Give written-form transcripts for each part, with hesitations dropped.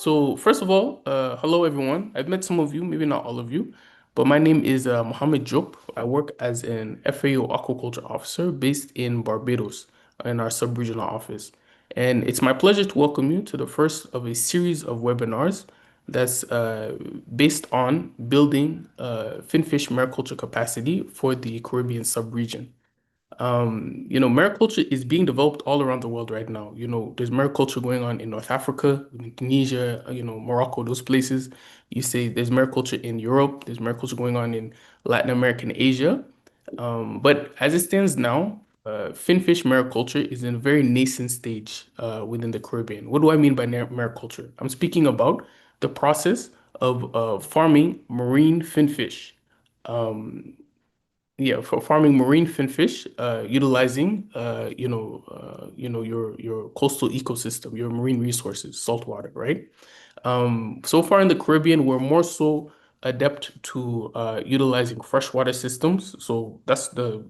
So first of all, hello everyone. I've met some of you, maybe not all of you, but my name is Mohammed Job. I work as an FAO aquaculture officer based in Barbados in our sub-regional office. And it's my pleasure to welcome you to the first of a series of webinars that's based on building finfish mariculture capacity for the Caribbean sub-region. Mariculture is being developed all around the world right now. There's mariculture going on in North Africa, in Tunisia, Morocco, those places. You say there's mariculture in Europe, there's mariculture going on in Latin America and Asia. But as it stands now, finfish mariculture is in a very nascent stage within the Caribbean. What do I mean by mariculture? I'm speaking about the process of farming marine finfish. Um, yeah, for farming marine finfish, utilizing your coastal ecosystem, your marine resources, saltwater, right? So far in the Caribbean, we're more so adept to utilizing freshwater systems. So that's the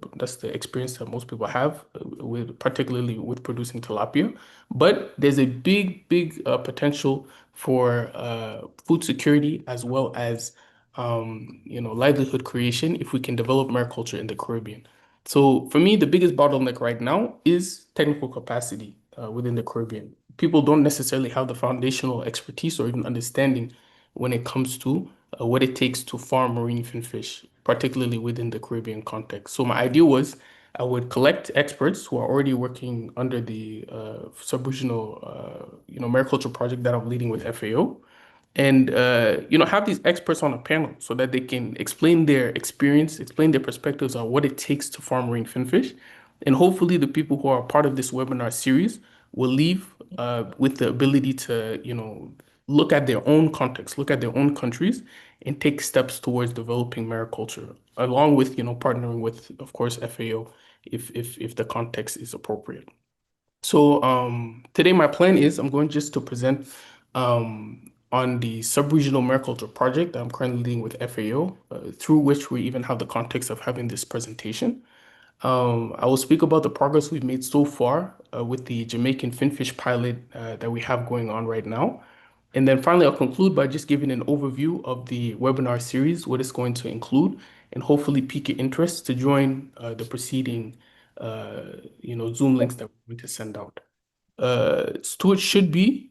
experience that most people have with particularly with producing tilapia. But there's a big potential for food security as well as livelihood creation if we can develop mariculture in the Caribbean. So for me, the biggest bottleneck right now is technical capacity within the Caribbean. People don't necessarily have the foundational expertise or even understanding when it comes to what it takes to farm marine finfish, particularly within the Caribbean context. So my idea was I would collect experts who are already working under the sub-regional, mariculture project that I'm leading with FAO and have these experts on a panel so that they can explain their experience, explain their perspectives on what it takes to farm marine finfish. And hopefully the people who are part of this webinar series will leave with the ability to look at their own context, look at their own countries, and take steps towards developing mariculture along with partnering with, of course, FAO if the context is appropriate. So today my plan is I'm going just to present on the sub-regional mariculture project that I'm currently leading with FAO, through which we even have the context of having this presentation. I will speak about the progress we've made so far with the Jamaican finfish pilot that we have going on right now. And then finally, I'll conclude by just giving an overview of the webinar series, what it's going to include, and hopefully pique your interest to join the preceding Zoom links that we're going to send out. Stuart should be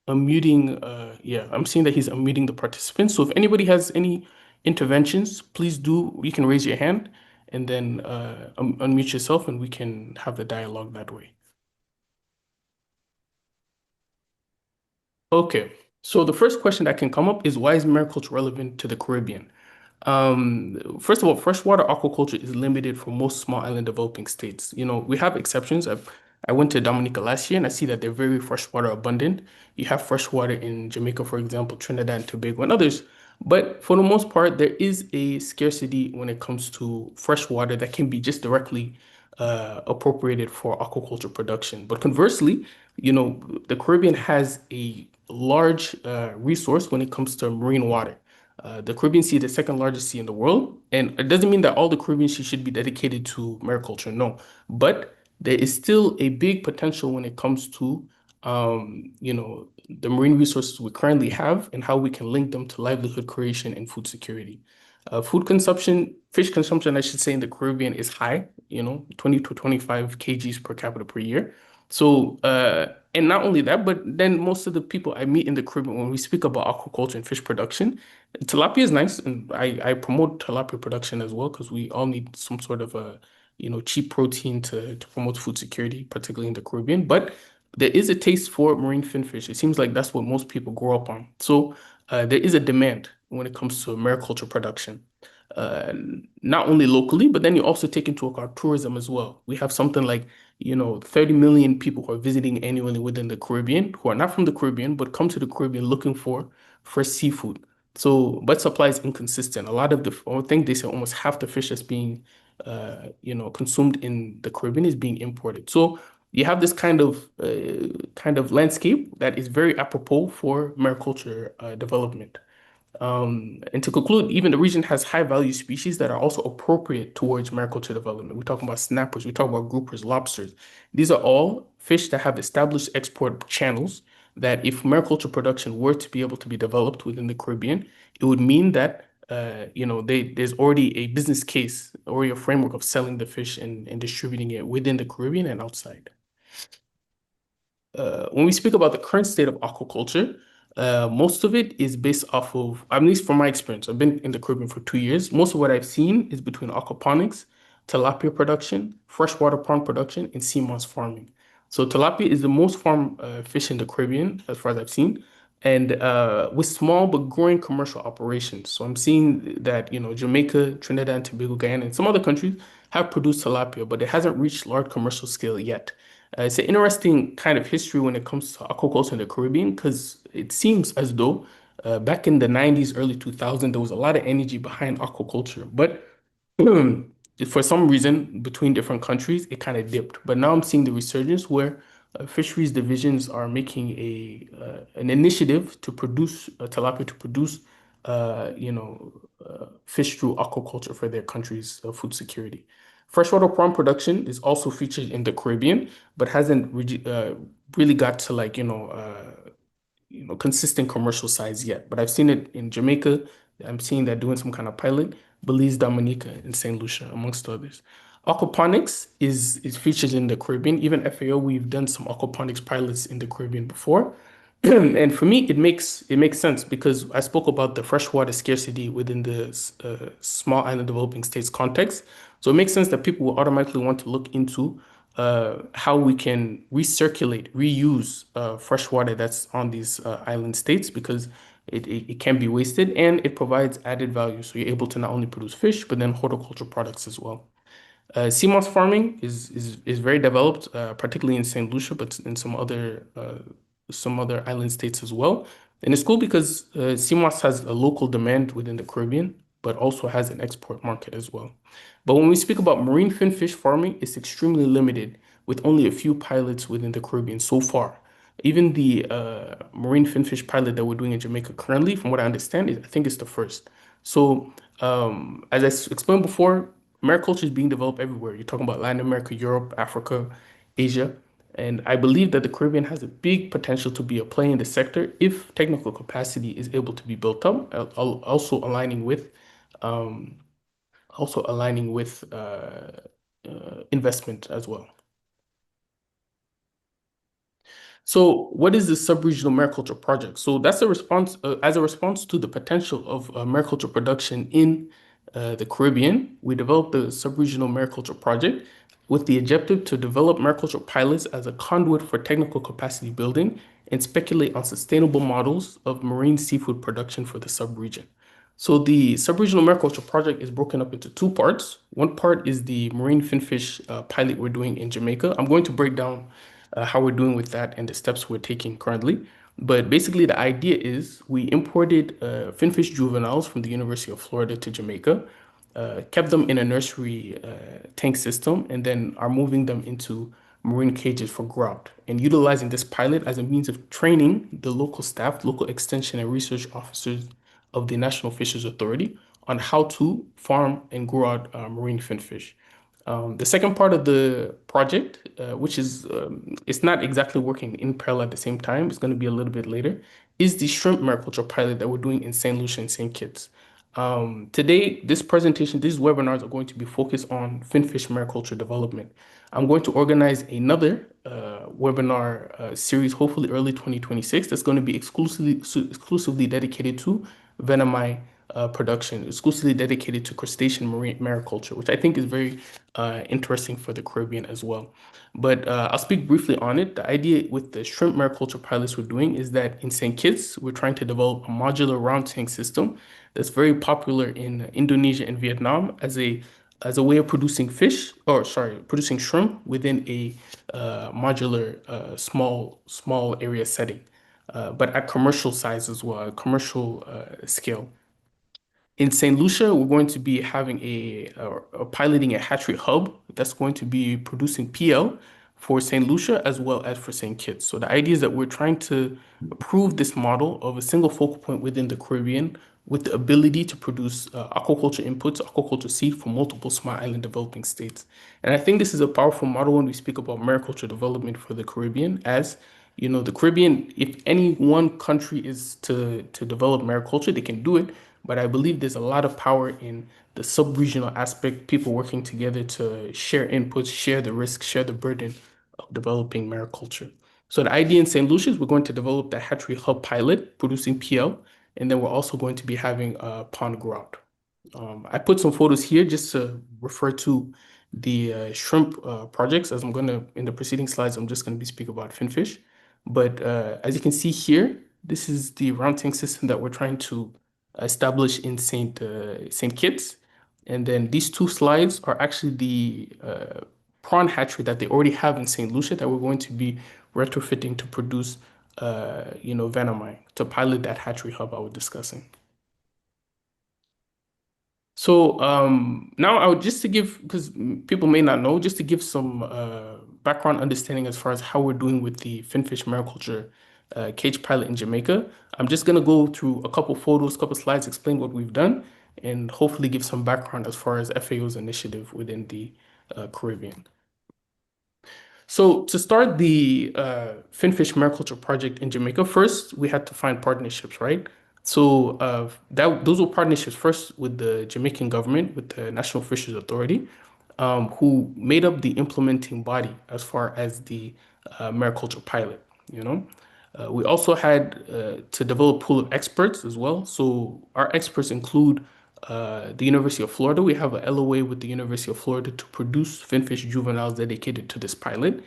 unmuting. Yeah, I'm seeing that he's unmuting the participants. So if anybody has any interventions, please do. You can raise your hand and then unmute yourself, and we can have the dialogue that way. Okay. So the first question that can come up is why is mariculture relevant to the Caribbean? First of all, freshwater aquaculture is limited for most small island developing states. We have exceptions. I went to Dominica last year and I see that they're very freshwater abundant. You have freshwater in Jamaica, for example, Trinidad and Tobago and others. But for the most part, there is a scarcity when it comes to fresh water that can be just directly appropriated for aquaculture production. But conversely, the Caribbean has a large resource when it comes to marine water. The Caribbean Sea is the second largest sea in the world, and it doesn't mean that all the Caribbean Sea should be dedicated to mariculture, no. But there is still a big potential when it comes to, the marine resources we currently have and how we can link them to livelihood creation and food security. Food consumption, fish consumption, I should say, in the Caribbean is high, 20 to 25 kgs per capita per year. So, and not only that, but then most of the people I meet in the Caribbean, when we speak about aquaculture and fish production, tilapia is nice, and I promote tilapia production as well because we all need some sort of a cheap protein to promote food security, particularly in the Caribbean. But there is a taste for marine finfish. It seems like that's what most people grow up on. So there is a demand when it comes to mariculture production, uh, not only locally, but then you also take into account tourism as well. We have something like 30 million people who are visiting annually within the Caribbean who are not from the Caribbean, but come to the Caribbean looking for fresh seafood. So, but supply is inconsistent. A lot of I think they say almost half the fish that's being, consumed in the Caribbean is being imported. So you have this kind of landscape that is very apropos for mariculture development. And to conclude, even the region has high value species that are also appropriate towards mariculture development. We're talking about snappers, we talk about groupers, lobsters. These are all fish that have established export channels that if mariculture production were to be able to be developed within the Caribbean, it would mean that there's already a business case or a framework of selling the fish and distributing it within the Caribbean and outside. When we speak about the current state of aquaculture, most of it is based off of, at least from my experience, I've been in the Caribbean for 2 years. Most of what I've seen is between aquaponics, tilapia production, freshwater prawn production, and sea moss farming. So tilapia is the most farmed fish in the Caribbean, as far as I've seen, and with small but growing commercial operations. So I'm seeing that, Jamaica, Trinidad and Tobago, Guyana, and some other countries have produced tilapia, but it hasn't reached large commercial scale yet. It's an interesting kind of history when it comes to aquaculture in the Caribbean because it seems as though back in the 90s, early 2000s, there was a lot of energy behind aquaculture. But for some reason, between different countries, it kind of dipped. But now I'm seeing the resurgence where fisheries divisions are making an initiative to produce tilapia to produce fish through aquaculture for their country's food security. Freshwater prawn production is also featured in the Caribbean, but hasn't really got to consistent commercial size yet. But I've seen it in Jamaica. I'm seeing that doing some kind of pilot, Belize, Dominica, and St. Lucia, amongst others. Aquaponics is featured in the Caribbean. Even FAO, we've done some aquaponics pilots in the Caribbean before. And for me, it makes sense because I spoke about the freshwater scarcity within the small island developing states context. So it makes sense that people will automatically want to look into how we can recirculate, reuse fresh water that's on these island states because it can be wasted and it provides added value. So you're able to not only produce fish, but then horticulture products as well. Sea moss farming is very developed, particularly in St. Lucia, but in some other island states as well. And it's cool because sea moss has a local demand within the Caribbean, but also has an export market as well. But when we speak about marine finfish farming, it's extremely limited, with only a few pilots within the Caribbean so far. Even the marine finfish pilot that we're doing in Jamaica currently, from what I understand, I think it's the first. So, as explained before, mariculture is being developed everywhere. You're talking about Latin America, Europe, Africa, Asia. And I believe that the Caribbean has a big potential to be a player in the sector if technical capacity is able to be built up, also aligning with um, investment as well. So, what is the sub-regional mariculture project? So that's a response as a response to the potential of mariculture production in the Caribbean. We developed the sub-regional mariculture project with the objective to develop mariculture pilots as a conduit for technical capacity building and speculate on sustainable models of marine seafood production for the sub-region. So the sub-regional mariculture project is broken up into two parts. One part is the marine finfish pilot we're doing in Jamaica. I'm going to break down how we're doing with that and the steps we're taking currently. But basically, the idea is we imported finfish juveniles from the University of Florida to Jamaica, kept them in a nursery tank system, and then are moving them into marine cages for growth and utilizing this pilot as a means of training the local staff, local extension and research officers of the National Fisheries Authority on how to farm and grow out marine finfish. The second part of the project, which is it's not exactly working in parallel at the same time, it's going to be a little bit later, is the shrimp mariculture pilot that we're doing in St. Lucia and St. Kitts. Today, this presentation, these webinars are going to be focused on finfish mariculture development. I'm going to organize another webinar series, hopefully early 2026, that's going to be exclusively dedicated to Venomai production, exclusively dedicated to crustacean marine mariculture, which I think is very interesting for the Caribbean as well. But I'll speak briefly on it. The idea with the shrimp mariculture pilots we're doing is that in St. Kitts, we're trying to develop a modular round tank system that's very popular in Indonesia and Vietnam as a way of producing fish, or sorry, producing shrimp within a modular small area setting, but at commercial size as well, commercial scale. In St. Lucia, we're going to be having a piloting a hatchery hub that's going to be producing PL for St. Lucia as well as for St. Kitts. So the idea is that we're trying to prove this model of a single focal point within the Caribbean with the ability to produce aquaculture inputs, aquaculture seed for multiple small island developing states. And I think this is a powerful model when we speak about mariculture development for the Caribbean, as The Caribbean, if any one country is to develop mariculture, they can do it. But I believe there's a lot of power in the sub-regional aspect, people working together to share inputs, share the risk, share the burden of developing mariculture. So the idea in St. Lucia's, we're going to develop the hatchery hub pilot, producing PL, and then we're also going to be having a pond grout. I put some photos here just to refer to the shrimp projects. As I'm going to, in the preceding slides, I'm just going to be speaking about finfish. But as you can see here, this is the round tank system that we're trying to establish in St. Kitts. And then these two slides are actually the prawn hatchery that they already have in St. Lucia that we're going to be retrofitting to produce, venomine to pilot that hatchery hub I was discussing. So now I would just to give, because people may not know, just to give some background understanding as far as how we're doing with the finfish mariculture cage pilot in Jamaica. I'm just gonna go through a couple photos, couple slides, explain what we've done, and hopefully give some background as far as FAO's initiative within the Caribbean. So to start the finfish mariculture project in Jamaica, first we had to find partnerships, right? So that those were partnerships first with the Jamaican government, with the National Fisheries Authority, who made up the implementing body as far as the mariculture pilot. We also had to develop a pool of experts as well. So our experts include the University of Florida. We have a LOA with the University of Florida to produce finfish juveniles dedicated to this pilot.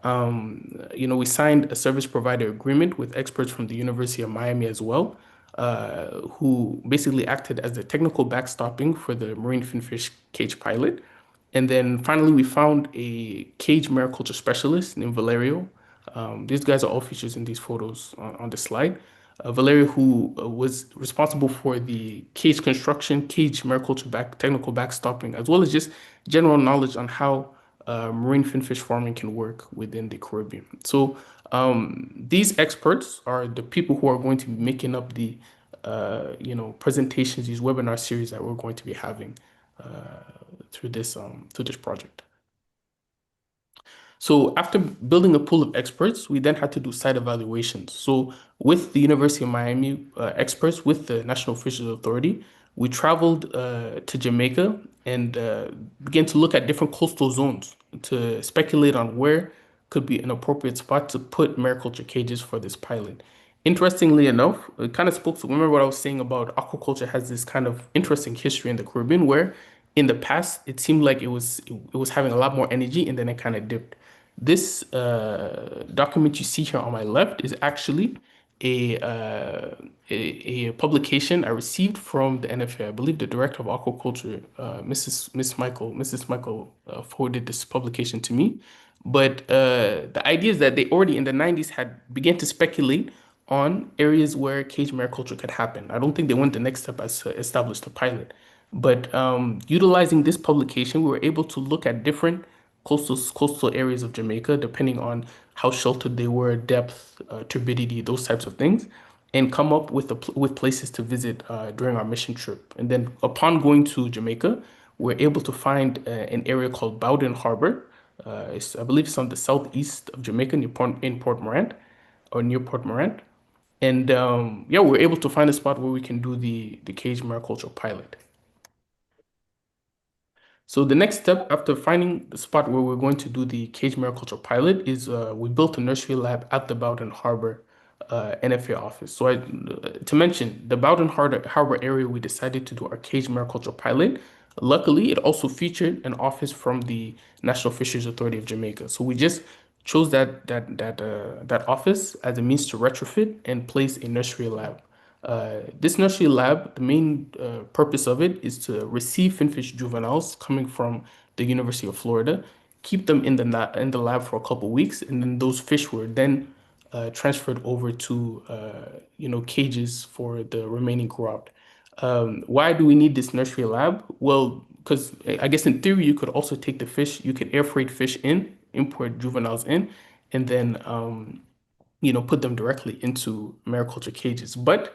We signed a service provider agreement with experts from the University of Miami as well, who basically acted as the technical backstopping for the marine finfish cage pilot. And then finally, we found a cage mariculture specialist named Valerio. These guys are all features in these photos on the slide. Valerio, who was responsible for the cage construction, cage mariculture technical backstopping, as well as just general knowledge on how marine finfish farming can work within the Caribbean. So these experts are the people who are going to be making up the presentations, these webinar series that we're going to be having through this project. So after building a pool of experts, we then had to do site evaluations. So with the University of Miami experts, with the National Fisheries Authority, we traveled to Jamaica and began to look at different coastal zones to speculate on where could be an appropriate spot to put mariculture cages for this pilot. Interestingly enough, it kind of spoke to, remember what I was saying about aquaculture has this kind of interesting history in the Caribbean where in the past it seemed like it was having a lot more energy and then it kind of dipped. This document you see here on my left is actually a, uh, a publication I received from the NFA. I believe the director of aquaculture, Mrs. Michael, forwarded this publication to me. But the idea is that they already in the 90s had began to speculate on areas where cage mariculture could happen. I don't think they went the next step as to establish the pilot. But utilizing this publication, we were able to look at different coastal areas of Jamaica, depending on how sheltered they were, depth, turbidity, those types of things, and come up with with places to visit during our mission trip. And then upon going to Jamaica, we're able to find an area called Bowden Harbor. I believe it's on the southeast of Jamaica, in Port Morant, or near Port Morant. And yeah, we're able to find a spot where we can do the cage mariculture pilot. So the next step after finding the spot where we're going to do the cage mariculture pilot is we built a nursery lab at the Bowden Harbor NFA office. So to mention, the Harbor area we decided to do our cage mariculture pilot. Luckily, it also featured an office from the National Fisheries Authority of Jamaica. So we just chose that office as a means to retrofit and place a nursery lab. This nursery lab, the main purpose of it is to receive finfish juveniles coming from the University of Florida, keep them in the lab for a couple weeks, and then those fish were then transferred over to cages for the remaining crop. Why do we need this nursery lab? Well, because I guess in theory you could also take the fish, you could air freight fish in, import juveniles in, and then put them directly into mariculture cages. But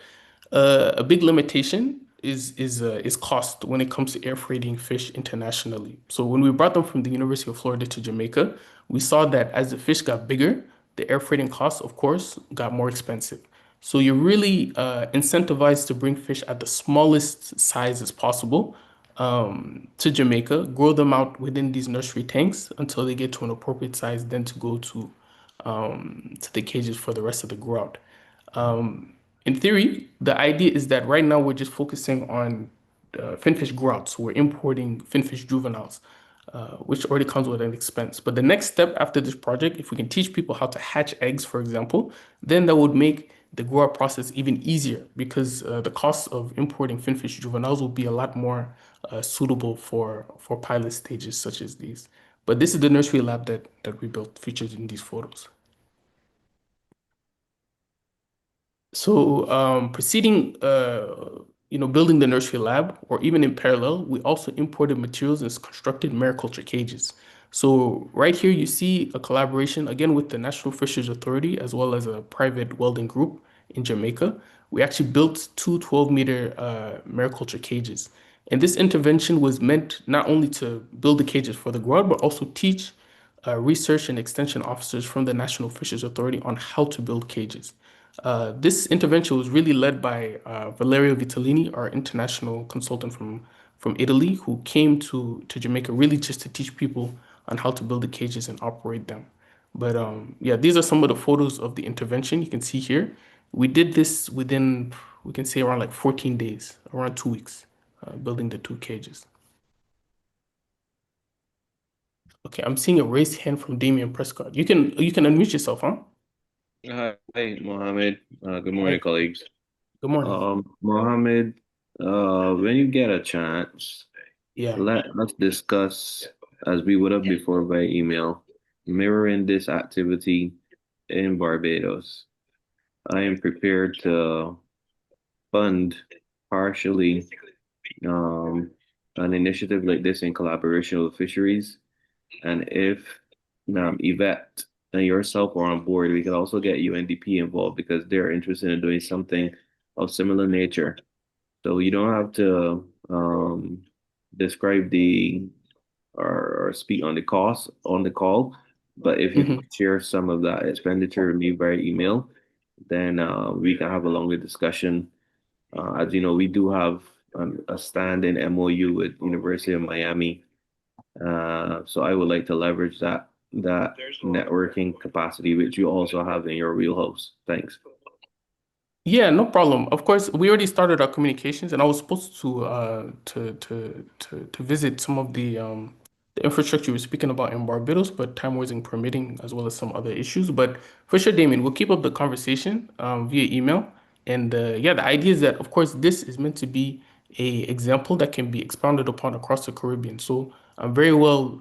a big limitation is cost when it comes to air freighting fish internationally. So when we brought them from the University of Florida to Jamaica, we saw that as the fish got bigger, the air freighting costs, of course, got more expensive. So you're really incentivized to bring fish at the smallest size as possible to Jamaica, grow them out within these nursery tanks until they get to an appropriate size, then to go to the cages for the rest of the grow out. In theory, the idea is that right now we're just focusing on finfish growouts. So we're importing finfish juveniles, which already comes with an expense. But the next step after this project, if we can teach people how to hatch eggs, for example, then that would make the grow out process even easier because the cost of importing finfish juveniles will be a lot more suitable for pilot stages such as these. But this is the nursery lab that we built, featured in these photos. So, proceeding, building the nursery lab, or even in parallel, we also imported materials and constructed mariculture cages. So, right here, you see a collaboration again with the National Fisheries Authority as well as a private welding group in Jamaica. We actually built two 12-meter mariculture cages. And this intervention was meant not only to build the cages for the grow, but also teach research and extension officers from the National Fisheries Authority on how to build cages. This intervention was really led by Valerio Vitellini, our international consultant from Italy, who came to Jamaica really just to teach people on how to build the cages and operate them. But yeah, these are some of the photos of the intervention you can see here. We did this within, we can say around like 14 days, around 2 weeks, building the two cages. Okay, I'm seeing a raised hand from Damian Prescott. You can unmute yourself, huh? Hi, Mohammed. Good morning, Hi. colleagues. Good morning. Mohammed, when you get a chance, Yeah. let's discuss, as we would have before by email, mirroring this activity in Barbados. I am prepared to fund partially um, an initiative like this in collaboration with fisheries. And if Yvette and yourself are on board, we could also get UNDP involved because they're interested in doing something of similar nature. So you don't have to describe the or speak on the cost on the call, but if you Mhm. share some of that expenditure with me by email, then we can have a longer discussion. As you know, we do have a standing MOU with University of Miami, so I would like to leverage that networking capacity, which you also have in your wheelhouse. Thanks. Yeah, no problem. Of course, we already started our communications, and I was supposed to visit some of the infrastructure we were speaking about in Barbados, but time wasn't permitting, as well as some other issues. But for sure, Damien, we'll keep up the conversation via email. And yeah, the idea is that, of course, this is meant to be a example that can be expounded upon across the Caribbean. So I'm very well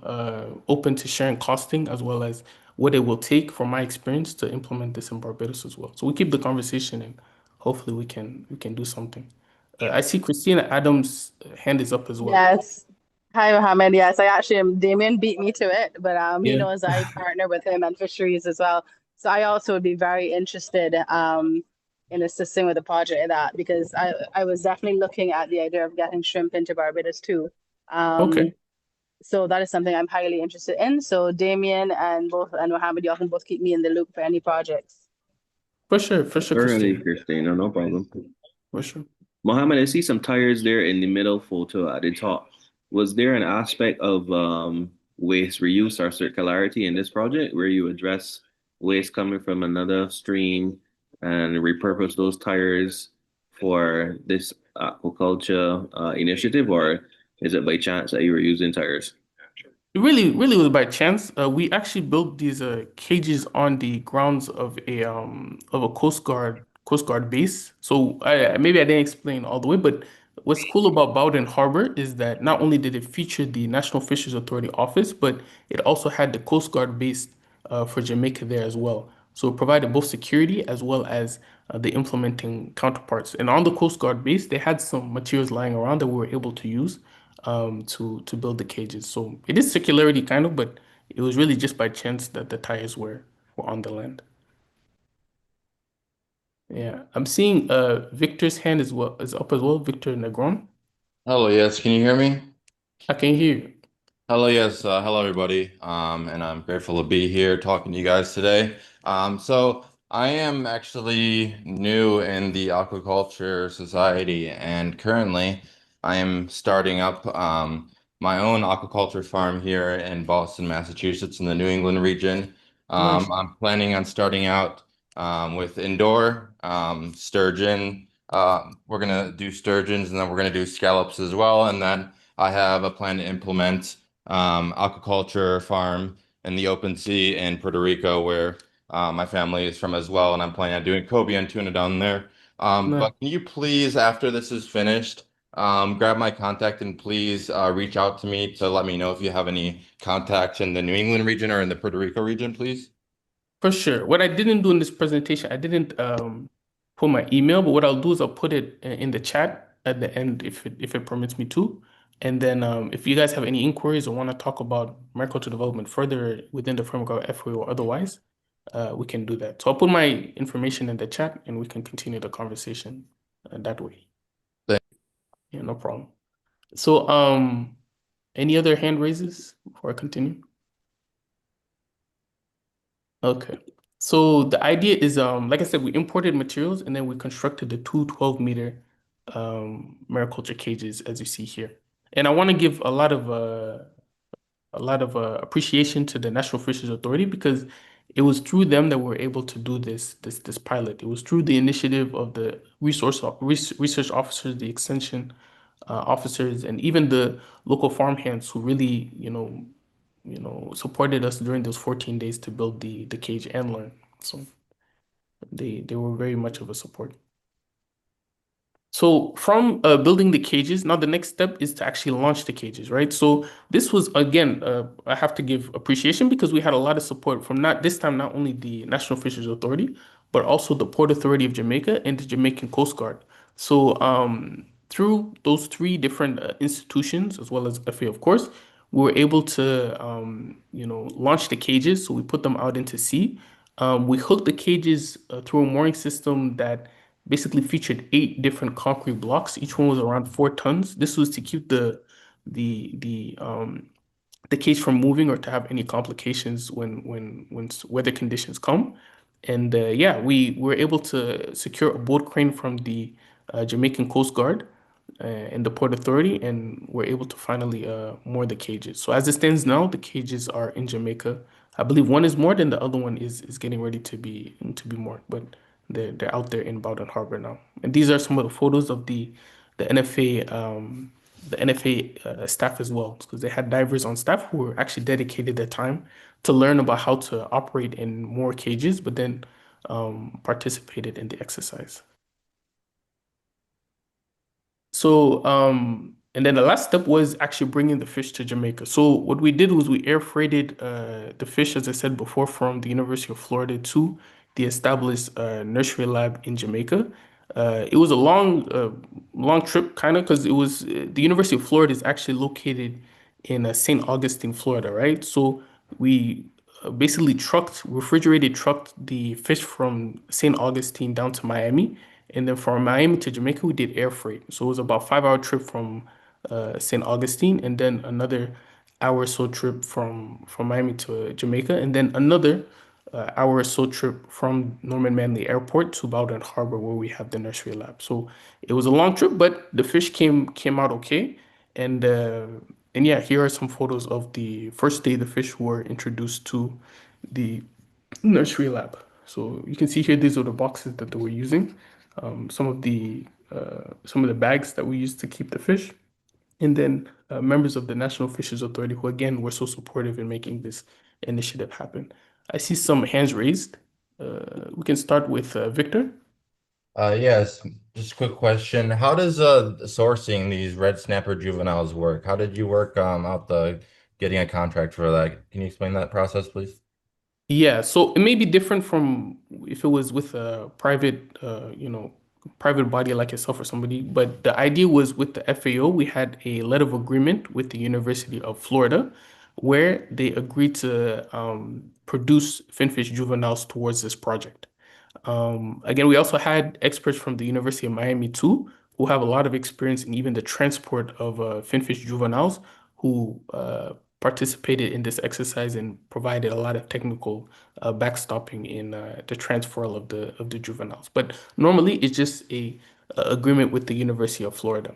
open to sharing costing as well as what it will take from my experience to implement this in Barbados as well. So we keep the conversation and hopefully we can do something. I see Christina Adams' hand is up as well. Yes. Hi, Mohammed. Yes, I actually am. Damien beat me to it, but he Yeah. knows I partner with him and fisheries as well. So I also would be very interested in assisting with a project like that because I was definitely looking at the idea of getting shrimp into Barbados too. Um, Okay. so that is something I'm highly interested in. So Damien and Mohammed, y'all can both keep me in the loop for any projects. For sure, Early, Christina. Christina, no problem. For sure. Mohammed, I see some tires there in the middle photo at the top. Was there an aspect of waste reuse or circularity in this project where you address waste coming from another stream and repurpose those tires for this aquaculture initiative, or is it by chance that you were using tires? It really was by chance. We actually built these cages on the grounds of a Coast Guard base. So maybe I didn't explain all the way, but what's cool about Bowden Harbor is that not only did it feature the National Fisheries Authority office, but it also had the Coast Guard base for Jamaica there as well. So it provided both security as well as the implementing counterparts. And on the Coast Guard base, they had some materials lying around that we were able to use to build the cages. So it is circularity kind of, but it was really just by chance that the tires were on the land. Yeah, I'm seeing Victor's hand is up as well, Victor Negron. Hello, yes, can you hear me? I can hear you. Hello, yes, hello everybody. And I'm grateful to be here talking to you guys today. So I am actually new in the aquaculture society, and currently I am starting up my own aquaculture farm here in Boston, Massachusetts, in the New England region. Nice. I'm planning on starting out with indoor sturgeon. We're gonna do sturgeons, and then we're gonna do scallops as well, and then I have a plan to implement aquaculture farm in the open sea in Puerto Rico, where my family is from as well, and I'm planning on doing cobia and tuna down there. Nice. But can you please, after this is finished, grab my contact and please reach out to me to let me know if you have any contacts in the New England region or in the Puerto Rico region, please? For sure. What I didn't do in this presentation, I didn't put my email, but what I'll do is I'll put it in the chat at the end if it permits me to. And then if you guys have any inquiries or want to talk about mariculture development further within the framework of FOA or otherwise, we can do that. So I'll put my information in the chat and we can continue the conversation that way. Thank- Yeah, no problem. So any other hand raises before I continue? Okay. So the idea is, like I said, we imported materials and then we constructed the two 12-meter mariculture cages, as you see here. And I want to give a lot of appreciation to the National Fisheries Authority because it was through them that we were able to do this pilot. It was through the initiative of the research officers, the extension officers, and even the local farm hands who really, supported us during those 14 days to build the cage and learn. So they were very much of a support. So from building the cages, now the next step is to actually launch the cages, right? So this was again, I have to give appreciation because we had a lot of support from not this time, not only the National Fisheries Authority, but also the Port Authority of Jamaica and the Jamaican Coast Guard. So through those three different institutions, as well as FA, of course, we were able to, launch the cages. So we put them out into sea. We hooked the cages through a mooring system that basically featured 8 different concrete blocks. Each one was around 4 tons. This was to keep the the um the cage from moving or to have any complications when weather conditions come. And yeah, we were able to secure a boat crane from the Jamaican Coast Guard and the Port Authority, and we're able to finally moor the cages. So as it stands now, the cages are in Jamaica. I believe one is moored and the other one is getting ready to be moored, but they're out there in Bowdoin Harbor now. And these are some of the photos of the NFA staff as well, because they had divers on staff who were actually dedicated their time to learn about how to operate in more cages, but then participated in the exercise. So, and then the last step was actually bringing the fish to Jamaica. So what we did was we air freighted the fish, as I said before, from the University of Florida to the established nursery lab in Jamaica. It was a long trip, kind of, because it was the University of Florida is actually located in St. Augustine, Florida, right? So we basically refrigerated trucked the fish from St. Augustine down to Miami. And then from Miami to Jamaica, we did air freight. So it was about 5 hour trip from St. Augustine, and then another hour or so trip from Miami to Jamaica, and then another hour or so trip from Norman Manley Airport to Bowdoin Harbor, where we have the nursery lab. So it was a long trip, but the fish came out okay. And and yeah, here are some photos of the first day the fish were introduced to the nursery lab. So you can see here, these are the boxes that they were using. Some of the bags that we used to keep the fish, and then members of the National Fisheries Authority, who again were so supportive in making this initiative happen. I see some hands raised. We can start with Victor. Yes, just a quick question. How does sourcing these red snapper juveniles work? How did you work out the getting a contract for that? Can you explain that process, please? Yeah, so it may be different from if it was with a private body like yourself or somebody, but the idea was with the FAO, we had a letter of agreement with the University of Florida where they agreed to produce finfish juveniles towards this project. Again, we also had experts from the University of Miami too, who have a lot of experience in even the transport of finfish juveniles, who participated in this exercise and provided a lot of technical backstopping in the transferal of the juveniles. But normally, it's just a agreement with the University of Florida.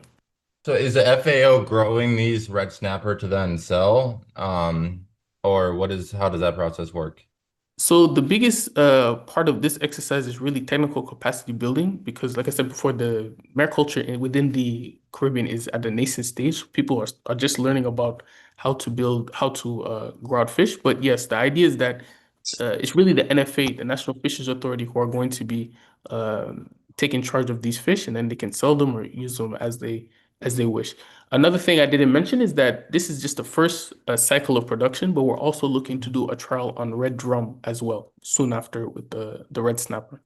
So is the FAO growing these red snapper to then sell? Or how does that process work? So the biggest part of this exercise is really technical capacity building because, like I said before, the mariculture within the Caribbean is at the nascent stage. People are just learning about how to grow out fish. But yes, the idea is that it's really the NFA, the National Fisheries Authority, who are going to be taking charge of these fish, and then they can sell them or use them as they wish. Another thing I didn't mention is that this is just the first cycle of production, but we're also looking to do a trial on red drum as well soon after with the red snapper.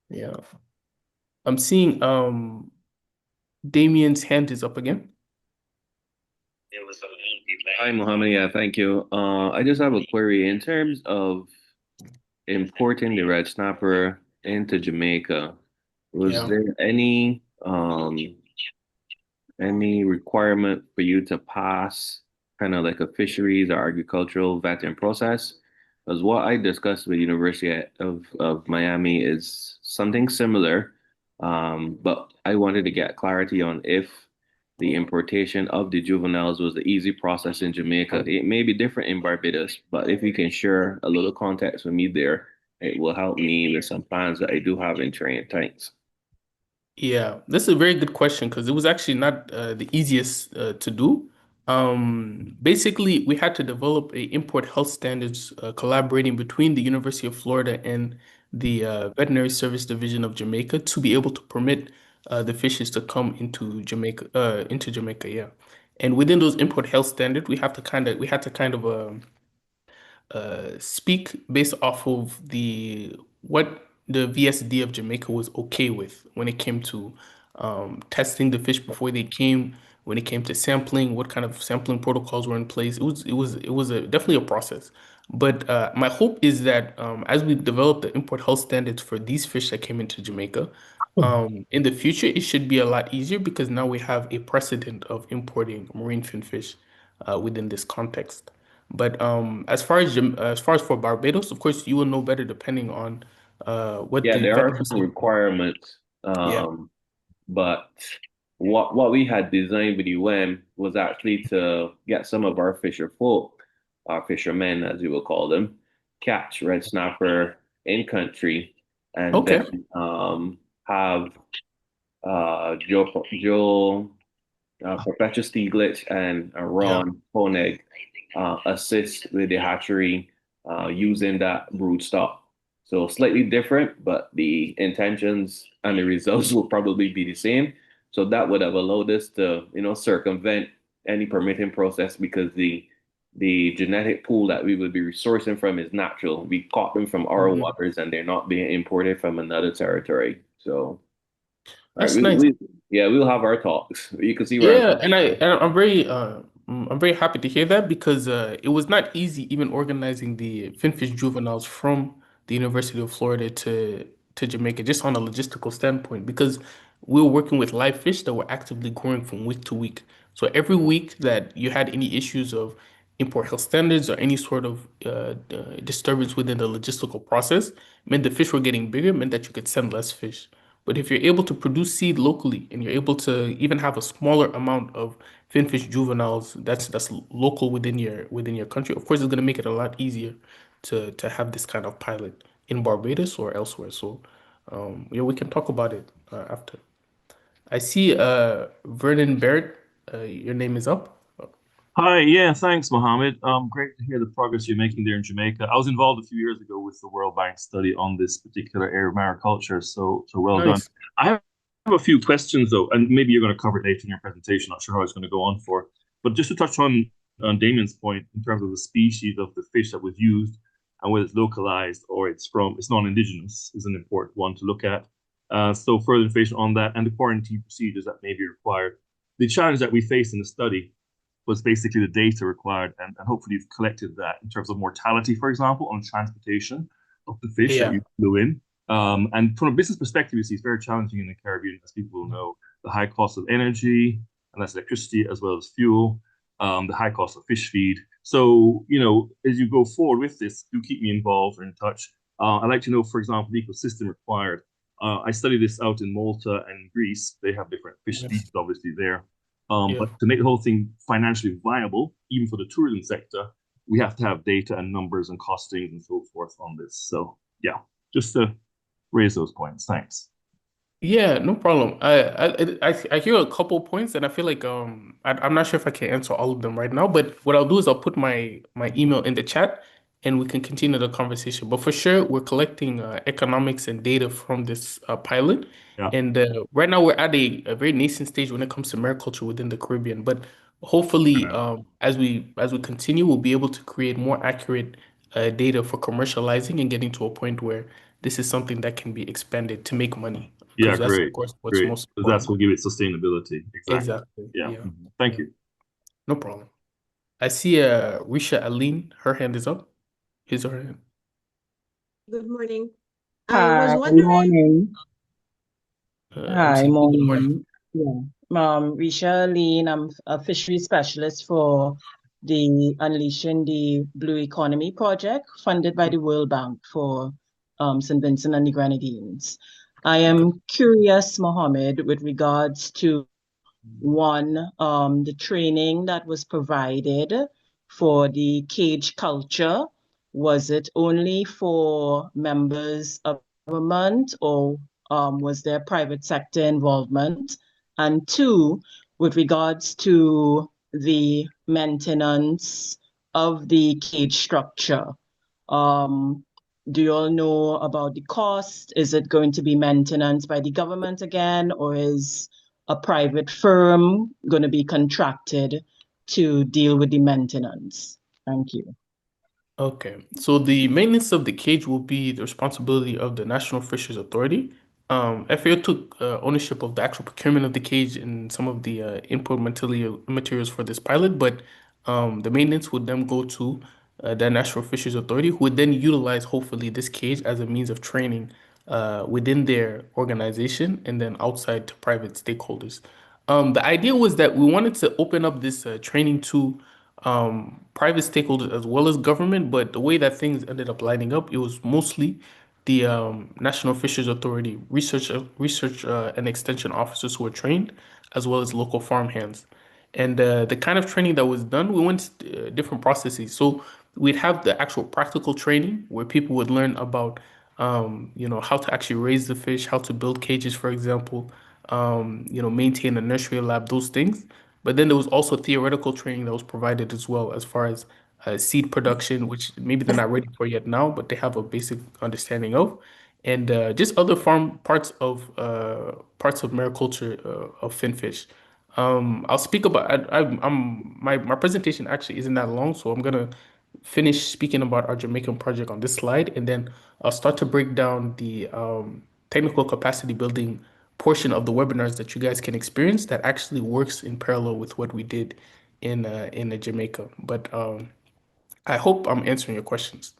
Yeah, I'm seeing Damien's hand is up again. Hi, Mohammed. Yeah, thank you. I just have a query in terms of importing the red snapper into Jamaica. Was Yeah. there any requirement for you to pass kind of like a fisheries or agricultural vetting process? Because what I discussed with University of Miami is something similar, but I wanted to get clarity on if the importation of the juveniles was the easy process in Jamaica. It may be different in Barbados, but if you can share a little context with me there, it will help me with some plans that I do have in train. Thanks. Yeah, this is a very good question because it was actually not the easiest to do. Basically, we had to develop a import health standards collaborating between the University of Florida and the Veterinary Service Division of Jamaica to be able to permit the fishes to come into Jamaica, yeah. And within those import health standards, we had to kind of speak based off of the what the VSD of Jamaica was okay with when it came to testing the fish before they came, when it came to sampling, what kind of sampling protocols were in place. It was definitely a process. But my hope is that as we develop the import health standards for these fish that came into Jamaica, in the future it should be a lot easier because now we have a precedent of importing marine fin fish within this context. But as far as for Barbados, of course, you will know better depending on what Yeah, the there vet are some procedure. requirements, Yeah. but what we had designed with UM was actually to get some of our fisher folk, our fishermen, as you will call them, catch red snapper in country, and Okay. then have Joe Professor Stieglitz and Yeah. Ron Honig assist with the hatchery using that brood stock. So slightly different, but the intentions and the results will probably be the same. So that would have allowed us to, circumvent any permitting process because the genetic pool that we would be resourcing from is natural. We caught them from our Mhm. waters and they're not being imported from another territory. So all right, That's nice. yeah, we'll have our talks. You can see where I'm Yeah, coming and from. I'm very happy to hear that because it was not easy even organizing the finfish juveniles from the University of Florida to Jamaica just on a logistical standpoint because we were working with live fish that were actively growing from week to week. So every week that you had any issues of import health standards or any sort of disturbance within the logistical process meant the fish were getting bigger, meant that you could send less fish. But if you're able to produce seed locally and you're able to even have a smaller amount of finfish juveniles that's local within your country, of course, it's going to make it a lot easier to have this kind of pilot in Barbados or elsewhere. So, yeah, we can talk about it after. I see Vernon Barrett, your name is up. Hi, yeah, thanks, Mohammed. Great to hear the progress you're making there in Jamaica. I was involved a few years ago with the World Bank study on this particular area of mariculture, so well done. Nice. I have a few questions though, and maybe you're going to cover it later in your presentation. Not sure how it's going to go on for, but just to touch on Damien's point in terms of the species of the fish that was used and whether it's localized or it's non-indigenous is an important one to look at. So further information on that and the quarantine procedures that may be required. The challenge that we faced in the study was basically the data required, and hopefully you've collected that in terms of mortality, for example, on transportation of the fish that Yeah. you flew in. And from a business perspective, you see it's very challenging in the Caribbean, as people will know, the high cost of energy, and that's electricity as well as fuel. the high cost of fish feed. So, as you go forward with this, do keep me involved or in touch. I'd like to know, for example, the ecosystem required. I study this out in Malta and Greece. They have different fish Yes. species, obviously, there. Yeah. But to make the whole thing financially viable, even for the tourism sector, we have to have data and numbers and costings and so forth on this. So, yeah, just to raise those points. Thanks. Yeah, no problem. I hear a couple points, and I feel like I'm not sure if I can answer all of them right now. But what I'll do is I'll put my email in the chat, and we can continue the conversation. But for sure, we're collecting economics and data from this pilot, Yeah. and right now we're at a very nascent stage when it comes to mariculture within the Caribbean. But hopefully, as we continue, we'll be able to create more accurate data for commercializing and getting to a point where this is something that can be expanded to make money. Yeah, Because that's, of great. course, what's Great. most Because that's important. what gives it sustainability. Exactly. Exactly. Yeah. Yeah. Thank Yeah. you. No problem. I see Risha Aline, her hand is up. Here's her hand. Good morning. I Hi, was wondering, morning. Hi, MC, good morning. morning. Yeah. Risha Lean, I'm a fisheries specialist for the Unleashing the Blue Economy project funded by the World Bank for St. Vincent and the Grenadines. I am curious, Mohammed, with regards to one, the training that was provided for the cage culture. Was it only for members of government, or was there private sector involvement? And two, with regards to the maintenance of the cage structure, do you all know about the cost? Is it going to be maintenance by the government again, or is a private firm going to be contracted to deal with the maintenance? Thank you. Okay, so the maintenance of the cage will be the responsibility of the National Fisheries Authority. FAO took ownership of the actual procurement of the cage and some of the input materials for this pilot, but the maintenance would then go to the National Fisheries Authority, who would then utilize, hopefully, this cage as a means of training within their organization and then outside to private stakeholders. The idea was that we wanted to open up this training to private stakeholders as well as government, but the way that things ended up lining up, it was mostly the National Fisheries Authority research and extension officers who were trained, as well as local farm hands. And the kind of training that was done, we went different processes. So we'd have the actual practical training where people would learn about, how to actually raise the fish, how to build cages, for example, maintain a nursery lab, those things. But then there was also theoretical training that was provided as well, as far as seed production, which maybe they're not ready for yet now, but they have a basic understanding of, and just other farm parts of mariculture of finfish. I'll speak about. My presentation actually isn't that long, so I'm gonna finish speaking about our Jamaican project on this slide, and then I'll start to break down the technical capacity building portion of the webinars that you guys can experience that actually works in parallel with what we did in Jamaica. But I hope I'm answering your questions.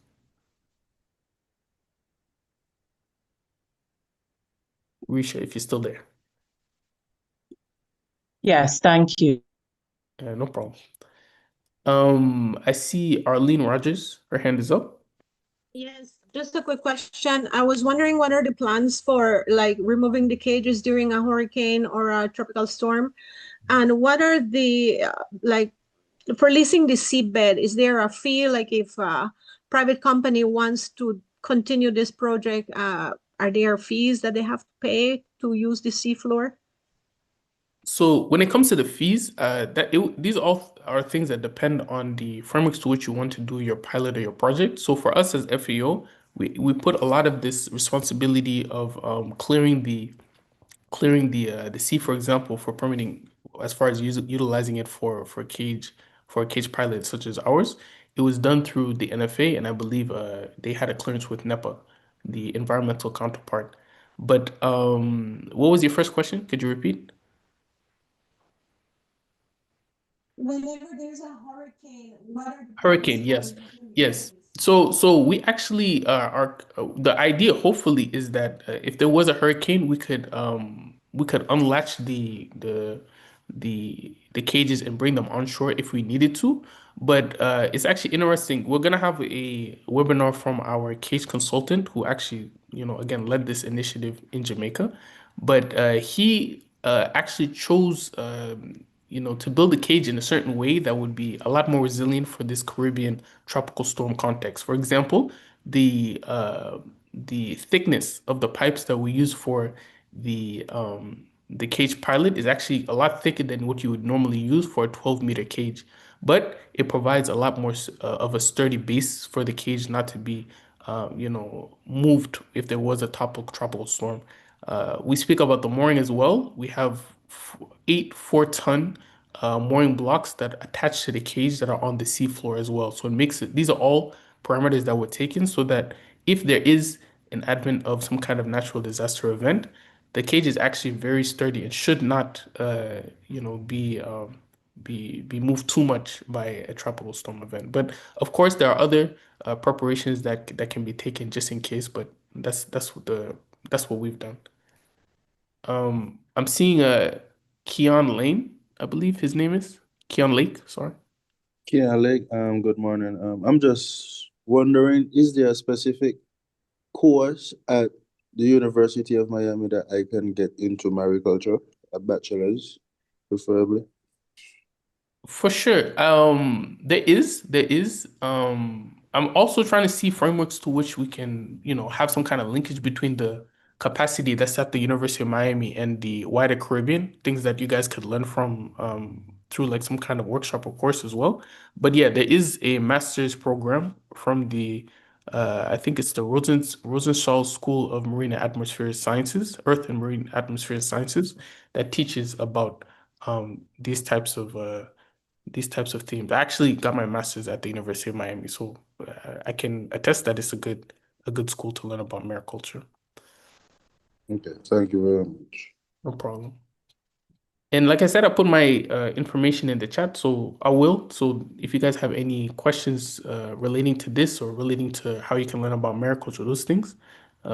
Risha, if you're still there. Yes, thank you. No problem. I see Arlene Rogers. Her hand is up. yes, just a quick question. I was wondering what are the plans for like removing the cages during a hurricane or a tropical storm? And what are the like for leasing the seabed? Is there a fee like if a private company wants to continue this project, are there fees that they have to pay to use the seafloor? So when it comes to the fees, these all are things that depend on the frameworks to which you want to do your pilot or your project. So for us as FAO, we put a lot of this responsibility of clearing the sea, for example, for permitting, as far as utilizing it for a cage pilot such as ours. It was done through the NFA, and I believe they had a clearance with NEPA, the environmental counterpart. But what was your first question? Could you repeat? Whenever there's a hurricane, what are the plans Hurricane, for yes, removing the yes. cages? So we actually are the idea. Hopefully, is that if there was a hurricane, we could unlatch the cages and bring them onshore if we needed to. But it's actually interesting. We're gonna have a webinar from our cage consultant who actually, again, led this initiative in Jamaica. But he actually chose, to build a cage in a certain way that would be a lot more resilient for this Caribbean tropical storm context. For example, the thickness of the pipes that we use for the cage pilot is actually a lot thicker than what you would normally use for a 12-meter cage, but it provides a lot more of a sturdy base for the cage not to be, moved if there was a tropical storm. We speak about the mooring as well. We have 8 4-ton mooring blocks that attach to the cage that are on the seafloor as well. So it makes it, these are all parameters that were taken so that if there is an advent of some kind of natural disaster event, the cage is actually very sturdy and should not, be moved too much by a tropical storm event. But of course, there are other preparations that can be taken just in case. But that's what we've done. I'm seeing Keon Lane, I believe his name is Keon Lake. Sorry. Yeah, Lake, good morning. I'm just wondering, is there a specific course at the University of Miami that I can get into mariculture, a bachelor's, preferably? For sure. There is. I'm also trying to see frameworks to which we can, have some kind of linkage between the capacity that's at the University of Miami and the wider Caribbean, things that you guys could learn from through like some kind of workshop or course as well. But yeah, there is a master's program from the I think it's the Rosenthal School of Marine and Atmospheric Sciences, Earth and Marine Atmospheric Sciences, that teaches about these types of themes. I actually got my master's at the University of Miami, so I can attest that it's a good school to learn about mariculture. Okay, thank you very much. No problem. And like I said, I put my information in the chat, so I will. So if you guys have any questions relating to this or relating to how you can learn about mariculture, those things,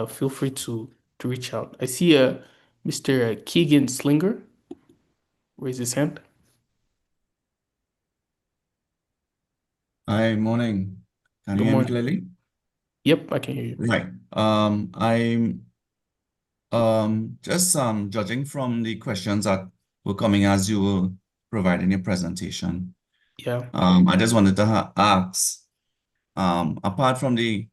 feel free to reach out. I see Mr. Keegan Slinger raise his hand. Hi, morning. Can Good you hear me morning. clearly? Yep, I can hear you. Right. I'm just judging from the questions that were coming as you were providing your presentation. Yeah. I just wanted to ask, apart from the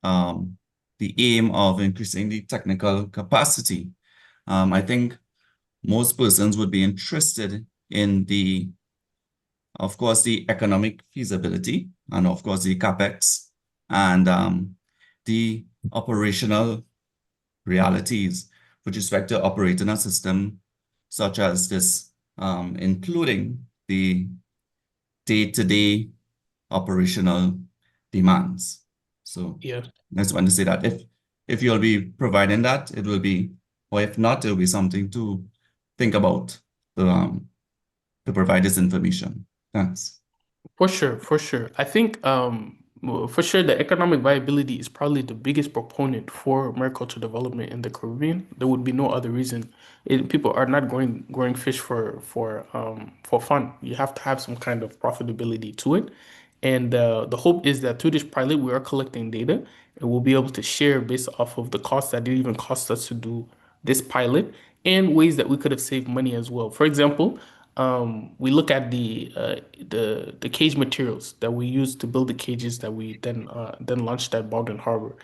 aim of increasing the technical capacity, I think most persons would be interested in of course, the economic feasibility, and of course, the capex, and the operational realities with respect to operating a system such as this, including the day-to-day operational demands. So Yeah. I just want to say that if you'll be providing that, it will be, or if not, it will be something to think about to provide this information. Thanks. For sure. I think for sure the economic viability is probably the biggest proponent for mariculture development in the Caribbean. There would be no other reason. People are not growing fish for fun. You have to have some kind of profitability to it. And the hope is that through this pilot, we are collecting data and we'll be able to share based off of the cost that it even cost us to do this pilot and ways that we could have saved money as well. For example, we look at the cage materials that we use to build the cages that we then launched at Baldwin Harbor.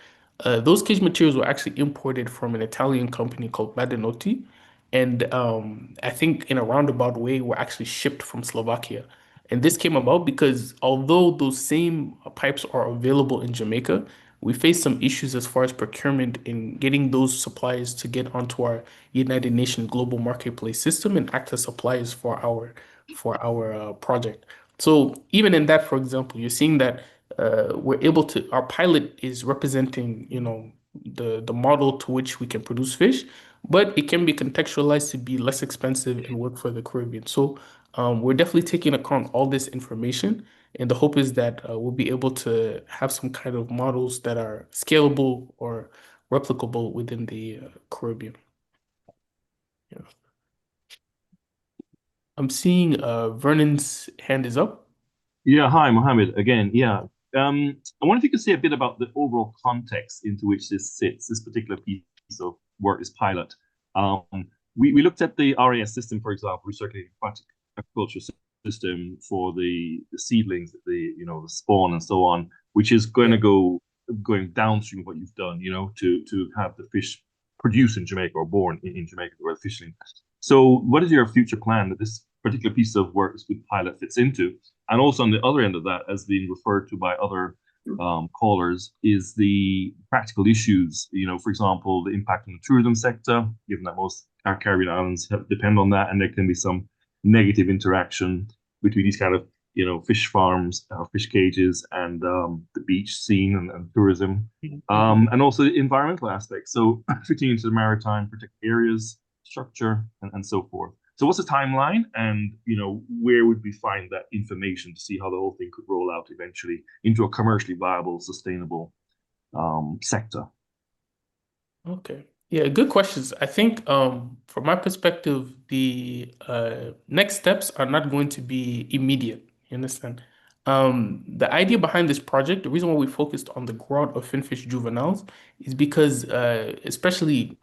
Those cage materials were actually imported from an Italian company called Badenotti, and I think in a roundabout way were actually shipped from Slovakia. And this came about because although those same pipes are available in Jamaica, we face some issues as far as procurement in getting those suppliers to get onto our United Nations global marketplace system and act as suppliers for our project. So even in that, for example, you're seeing that we're able to, our pilot is representing, the model to which we can produce fish, but it can be contextualized to be less expensive and work for the Caribbean. So we're definitely taking account all this information, and the hope is that we'll be able to have some kind of models that are scalable or replicable within the Caribbean. Yeah. I'm seeing Vernon's hand is up. Yeah, hi, Mohammed again. Yeah. I wonder if you could say a bit about the overall context into which this sits, this particular piece of work, this pilot. Um, we looked at the RAS system, for example, recirculating aquaculture system for the seedlings, the spawn and so on, which is going to going downstream of what you've done, to have the fish produced in Jamaica or born in Jamaica where the fishing. So what is your future plan that this particular piece of work, this good pilot fits into? And also on the other end of that, as being referred to by other callers, is the practical issues. For example, the impact on the tourism sector, given that most our Caribbean islands depend on that, and there can be some negative interaction between these kind of fish farms, fish cages, and the beach scene and tourism, and also the environmental aspects. So fitting into the maritime protected areas structure and so forth. So what's the timeline, and where would we find that information to see how the whole thing could roll out eventually into a commercially viable, sustainable sector? Okay. Yeah, good questions. I think from my perspective, the next steps are not going to be immediate. You understand? The idea behind this project, the reason why we focused on the growth of finfish juveniles is because especially,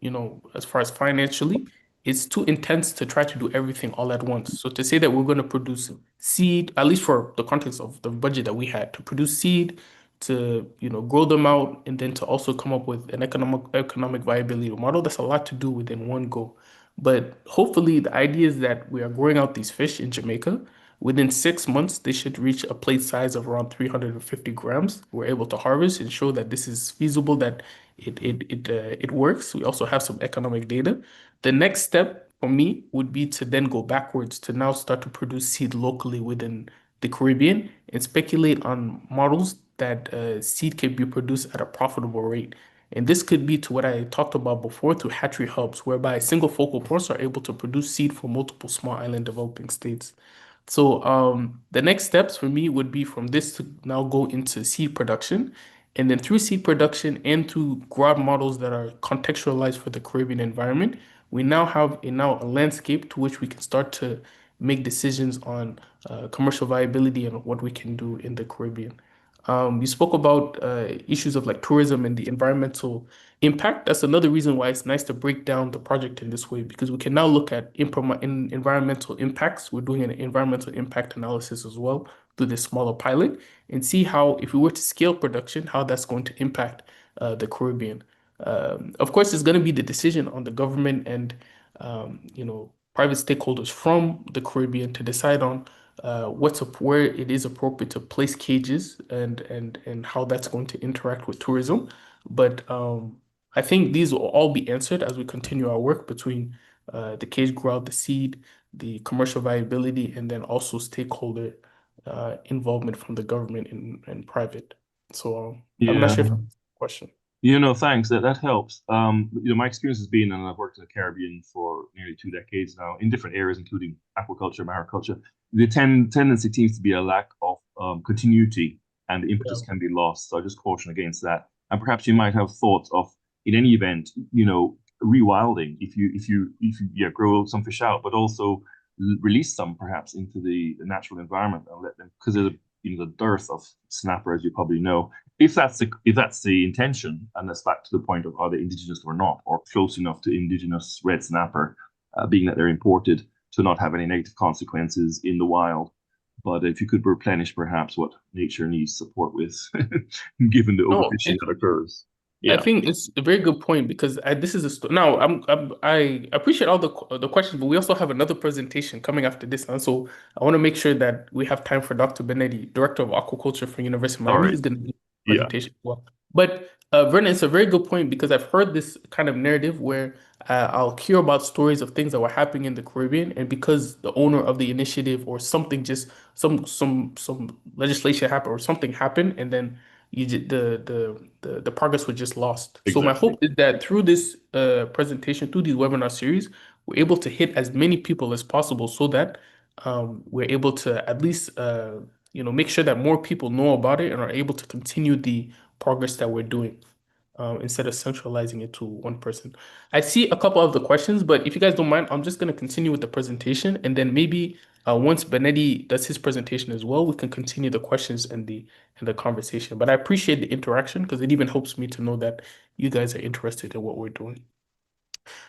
as far as financially, it's too intense to try to do everything all at once. So to say that we're going to produce seed, at least for the context of the budget that we had, to produce seed, to grow them out, and then to also come up with an economic viability model, that's a lot to do within one go. But hopefully the idea is that we are growing out these fish in Jamaica. Within 6 months, they should reach a plate size of around 350 grams. We're able to harvest and show that this is feasible, that it works. We also have some economic data. The next step for me would be to then go backwards to now start to produce seed locally within the Caribbean and speculate on models that seed can be produced at a profitable rate. And this could be to what I talked about before through hatchery hubs, whereby single focal points are able to produce seed for multiple small island developing states. So the next steps for me would be from this to now go into seed production. And then through seed production and through growth models that are contextualized for the Caribbean environment, we now have a landscape to which we can start to make decisions on commercial viability and what we can do in the Caribbean. You spoke about issues of like tourism and the environmental impact. That's another reason why it's nice to break down the project in this way, because we can now look at environmental impacts. We're doing an environmental impact analysis as well through this smaller pilot and see how, if we were to scale production, how that's going to impact the Caribbean. Of course, it's going to be the decision on the government and private stakeholders from the Caribbean to decide on where it is appropriate to place cages and how that's going to interact with tourism. But I think these will all be answered as we continue our work between the cage growth, the seed, the commercial viability, and then also stakeholder involvement from the government and private. So I'm not sure if that's a question. Thanks. That helps. My experience has been, and I've worked in the Caribbean for nearly 2 decades now in different areas, including aquaculture, mariculture. The tendency seems to be a lack of continuity, and the impetus can be lost. So I just caution against that. And perhaps you might have thoughts of, in any event, rewilding if you grow some fish out, but also release some perhaps into the natural environment and let them, because there's the dearth of snapper, as you probably know. If that's the intention, and that's back to the point of are they indigenous or not, or close enough to indigenous red snapper, being that they're imported, to not have any negative consequences in the wild. But if you could replenish perhaps what nature needs support with, given the overfishing that occurs. I think it's a very good point, because this is now I appreciate all the questions, but we also have another presentation coming after this, and so I want to make sure that we have time for Dr. Benetti, Director of Aquaculture for University of Miami. He's going to do a presentation as well. But Vernon, it's a very good point, because I've heard this kind of narrative where I'll hear about stories of things that were happening in the Caribbean, and because the owner of the initiative or something, just some legislation happened or something happened, and then the progress was just lost. Exactly. So my hope is that through this presentation, through these webinar series, we're able to hit as many people as possible, so that we're able to at least make sure that more people know about it and are able to continue the progress that we're doing. instead of centralizing it to one person. I see a couple of the questions, but if you guys don't mind, I'm just going to continue with the presentation, and then maybe once Benetti does his presentation as well, we can continue the questions and the conversation. But I appreciate the interaction because it even helps me to know that you guys are interested in what we're doing.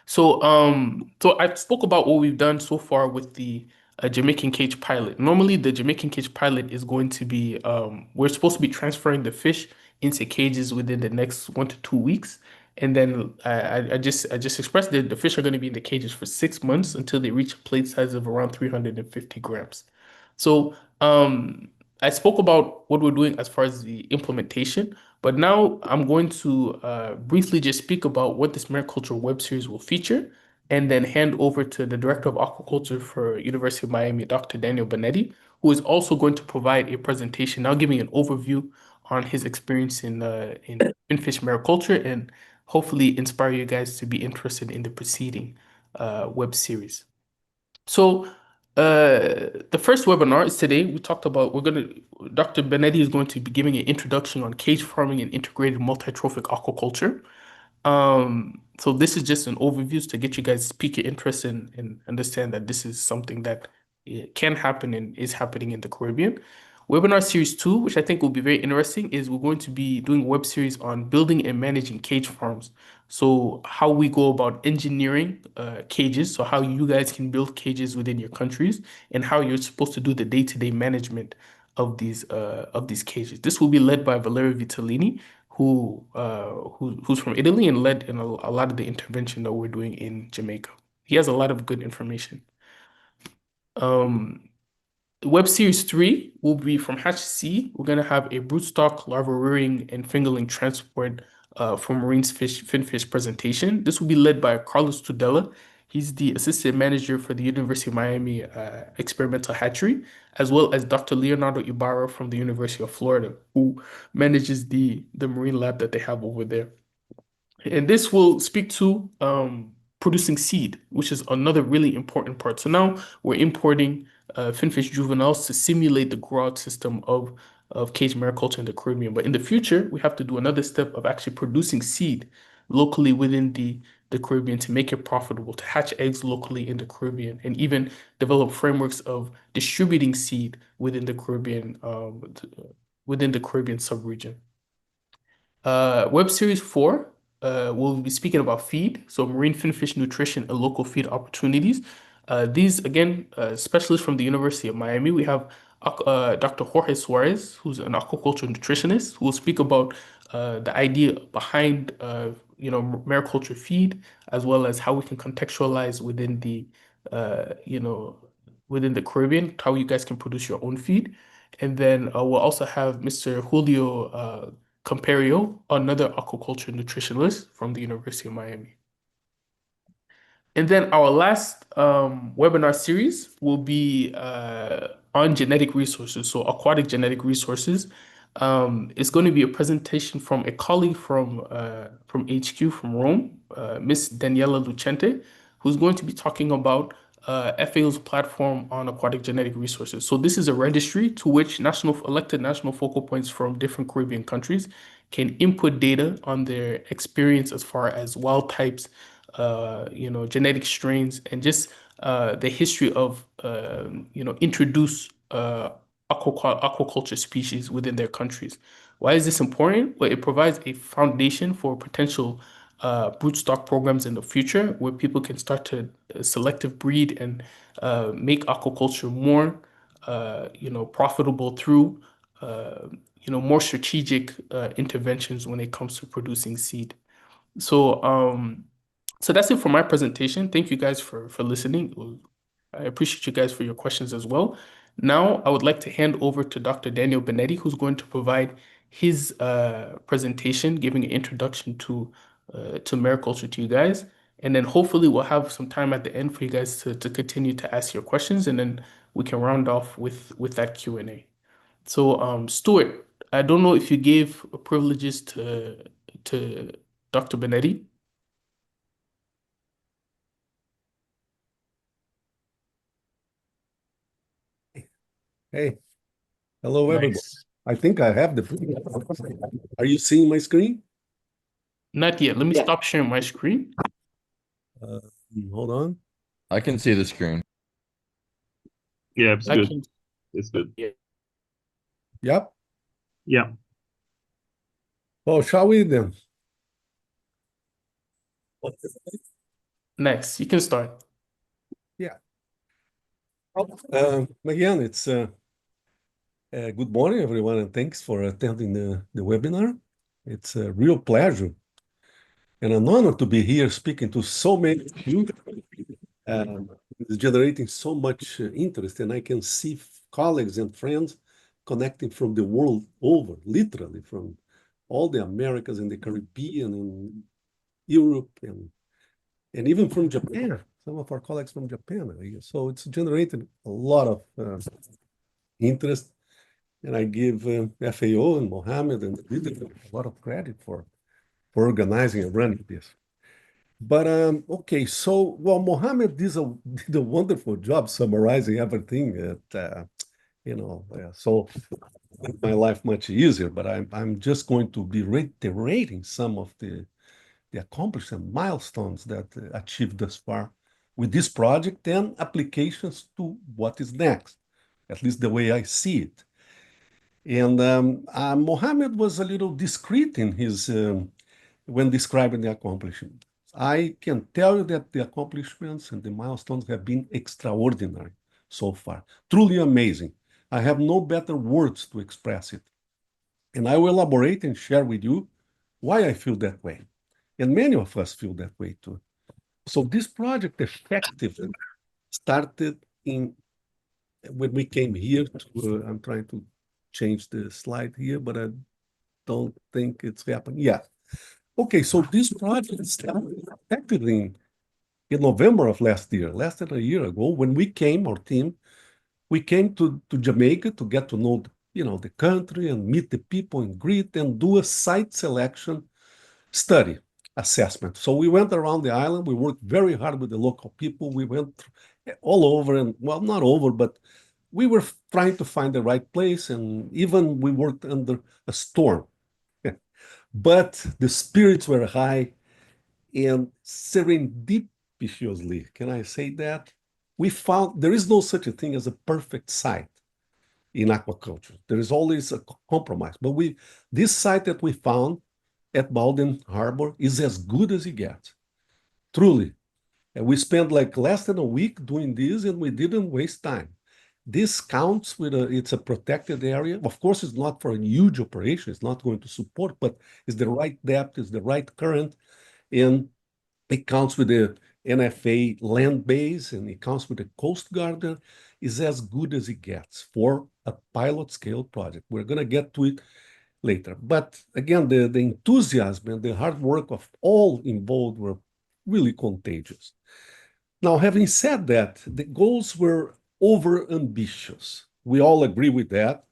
So I spoke about what we've done so far with the Jamaican cage pilot. Normally, the Jamaican cage pilot is going to be we're supposed to be transferring the fish into cages within the next 1 to 2 weeks, and then I just expressed that the fish are going to be in the cages for 6 months until they reach a plate size of around 350 grams. So I spoke about what we're doing as far as the implementation. But now I'm going to briefly just speak about what this Mariculture web series will feature, and then hand over to the Director of Aquaculture for University of Miami, Dr. Daniel Benetti, who is also going to provide a presentation, now giving an overview on his experience in finfish mariculture, and hopefully inspire you guys to be interested in the preceding web series. So the first webinar is today. We talked about Dr. Benetti is going to be giving an introduction on cage farming and integrated multi-trophic aquaculture. So this is just an overview to get you guys to pique your interest and understand that this is something that can happen and is happening in the Caribbean. Webinar series 2, which I think will be very interesting, is we're going to be doing a web series on building and managing cage farms. So how we go about engineering cages, so how you guys can build cages within your countries, and how you're supposed to do the day-to-day management of these cages. This will be led by Valerio Vitellini, who's from Italy and led in a lot of the intervention that we're doing in Jamaica. He has a lot of good information. Web Series 3 will be from Hatch C. We're going to have a broodstock, larva rearing, and fingerling transport for marine finfish presentation. This will be led by Carlos Tudela. He's the assistant manager for the University of Miami Experimental Hatchery, as well as Dr. Leonardo Ibarra from the University of Florida, who manages the marine lab that they have over there. And this will speak to producing seed, which is another really important part. So now we're importing finfish juveniles to simulate the grow-out system of cage mariculture in the Caribbean. But in the future, we have to do another step of actually producing seed locally within the Caribbean to make it profitable, to hatch eggs locally in the Caribbean, and even develop frameworks of distributing seed within the Caribbean subregion. Web Series 4, we'll be speaking about feed, so marine finfish nutrition and local feed opportunities. These, again, specialists from the University of Miami. We have Dr. Jorge Suarez, who's an aquaculture nutritionist, who will speak about the idea behind mariculture feed, as well as how we can contextualize within the Caribbean, how you guys can produce your own feed. And then we'll also have Mr. Julio Camperio, another aquaculture nutritionist from the University of Miami. And then our last webinar series will be on genetic resources, so aquatic genetic resources. It's going to be a presentation from a colleague from HQ from Rome, Miss Daniela Lucente, who's going to be talking about FAO's platform on aquatic genetic resources. So this is a registry to which elected national focal points from different Caribbean countries can input data on their experience as far as wild types, genetic strains, and just the history of introduce aquaculture species within their countries. Why is this important? Well, it provides a foundation for potential broodstock programs in the future, where people can start to selective breed and make aquaculture more profitable through more strategic interventions when it comes to producing seed. So that's it for my presentation. Thank you guys for listening. I appreciate you guys for your questions as well. Now I would like to hand over to Dr. Daniel Benetti, who's going to provide his presentation, giving an introduction to mariculture to you guys. And then hopefully we'll have some time at the end for you guys to continue to ask your questions, and then we can round off with that Q&A. So Stuart, I don't know if you gave privileges to Dr. Benetti. Hey, hello everyone. Nice. I think I have the. Are you seeing my screen? Not yet. Let me Yeah. stop sharing my screen. Hold on. I can see the screen. Yeah, it's I good. can, It's good. yeah. Yep. Yeah. Well, shall we then? Next, you can start. Yeah. Again, it's good morning, everyone, and thanks for attending the webinar. It's a real pleasure and an honor to be here speaking to so many of you. It's generating so much interest, and I can see colleagues and friends connecting from the world over, literally from all the Americas and the Caribbean and Europe and even from Japan. Some of our colleagues from Japan are here. So it's generated a lot of interest, and I give FAO and Mohammed and the leadership a lot of credit for organizing and running this. But okay, so well, Mohammed did a wonderful job summarizing everything. So make my life much easier. But I'm just going to be reiterating some of the accomplishments, milestones that achieved thus far with this project and applications to what is next, at least the way I see it. And Mohammed was a little discreet in his when describing the accomplishments. I can tell you that the accomplishments and the milestones have been extraordinary so far, truly amazing. I have no better words to express it. And I will elaborate and share with you why I feel that way. And many of us feel that way too. So this project effectively started when we came here. I'm trying to change the slide here, but I don't think it's happening yet. Okay, so this project started effectively in November of last year, less than a year ago, when we came, our team, we came to Jamaica to get to know the country and meet the people and greet and do a site selection study assessment. So we went around the island. We worked very hard with the local people. We went all over and, well, not over, but we were trying to find the right place. And even we worked under a storm. But the spirits were high and serendipitously, can I say that? We found there is no such a thing as a perfect site in aquaculture. There is always a compromise. But this site that we found at Baldwin Harbor is as good as it gets, truly. And we spent like less than a week doing this, and we didn't waste time. This counts with it's a protected area. Of course, it's not for a huge operation. It's not going to support, but it's the right depth, it's the right current, and it counts with the NFA land base, and it counts with the Coast Guard. Is as good as it gets for a pilot scale project. We're going to get to it later. But again, the enthusiasm and the hard work of all involved were really contagious. Now, having said that, the goals were over ambitious. We all agree with that,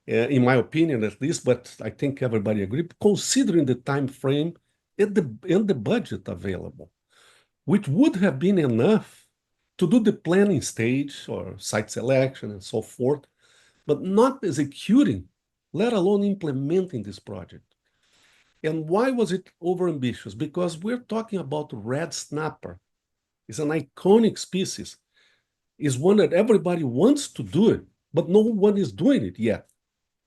in my opinion at least, but I think everybody agrees, considering the time frame and the budget available, which would have been enough to do the planning stage or site selection and so forth, but not executing, let alone implementing this project. And why was it overambitious? Because we're talking about red snapper. It's an iconic species. It's one that everybody wants to do it, but no one is doing it yet.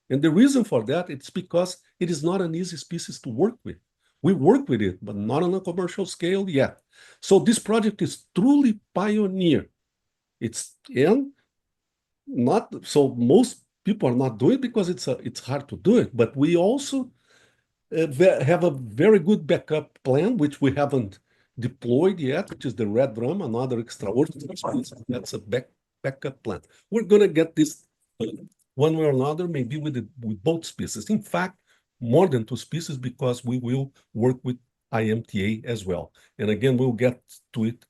And the reason for that, it's because it is not an easy species to work with. We work with it, but not on a commercial scale yet. So this project is truly pioneer. And not so most people are not doing it because it's hard to do it. But we also have a very good backup plan, which we haven't deployed yet, which is the red drum, another extraordinary species. That's a backup plan. We're going to get this one way or another, maybe with both species. In fact, more than two species, because we will work with IMTA as well. And again, we'll get to it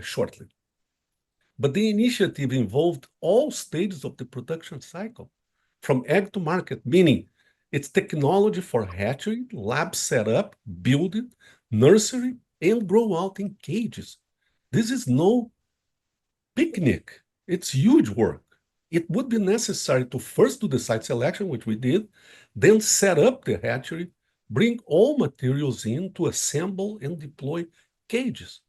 shortly. But the initiative involved all stages of the production cycle, from egg to market, meaning it's technology for hatchery, lab setup, building, nursery, and grow out in cages. This is no picnic. It's huge work. It would be necessary to first do the site selection, which we did, then set up the hatchery, bring all materials in to assemble and deploy cages.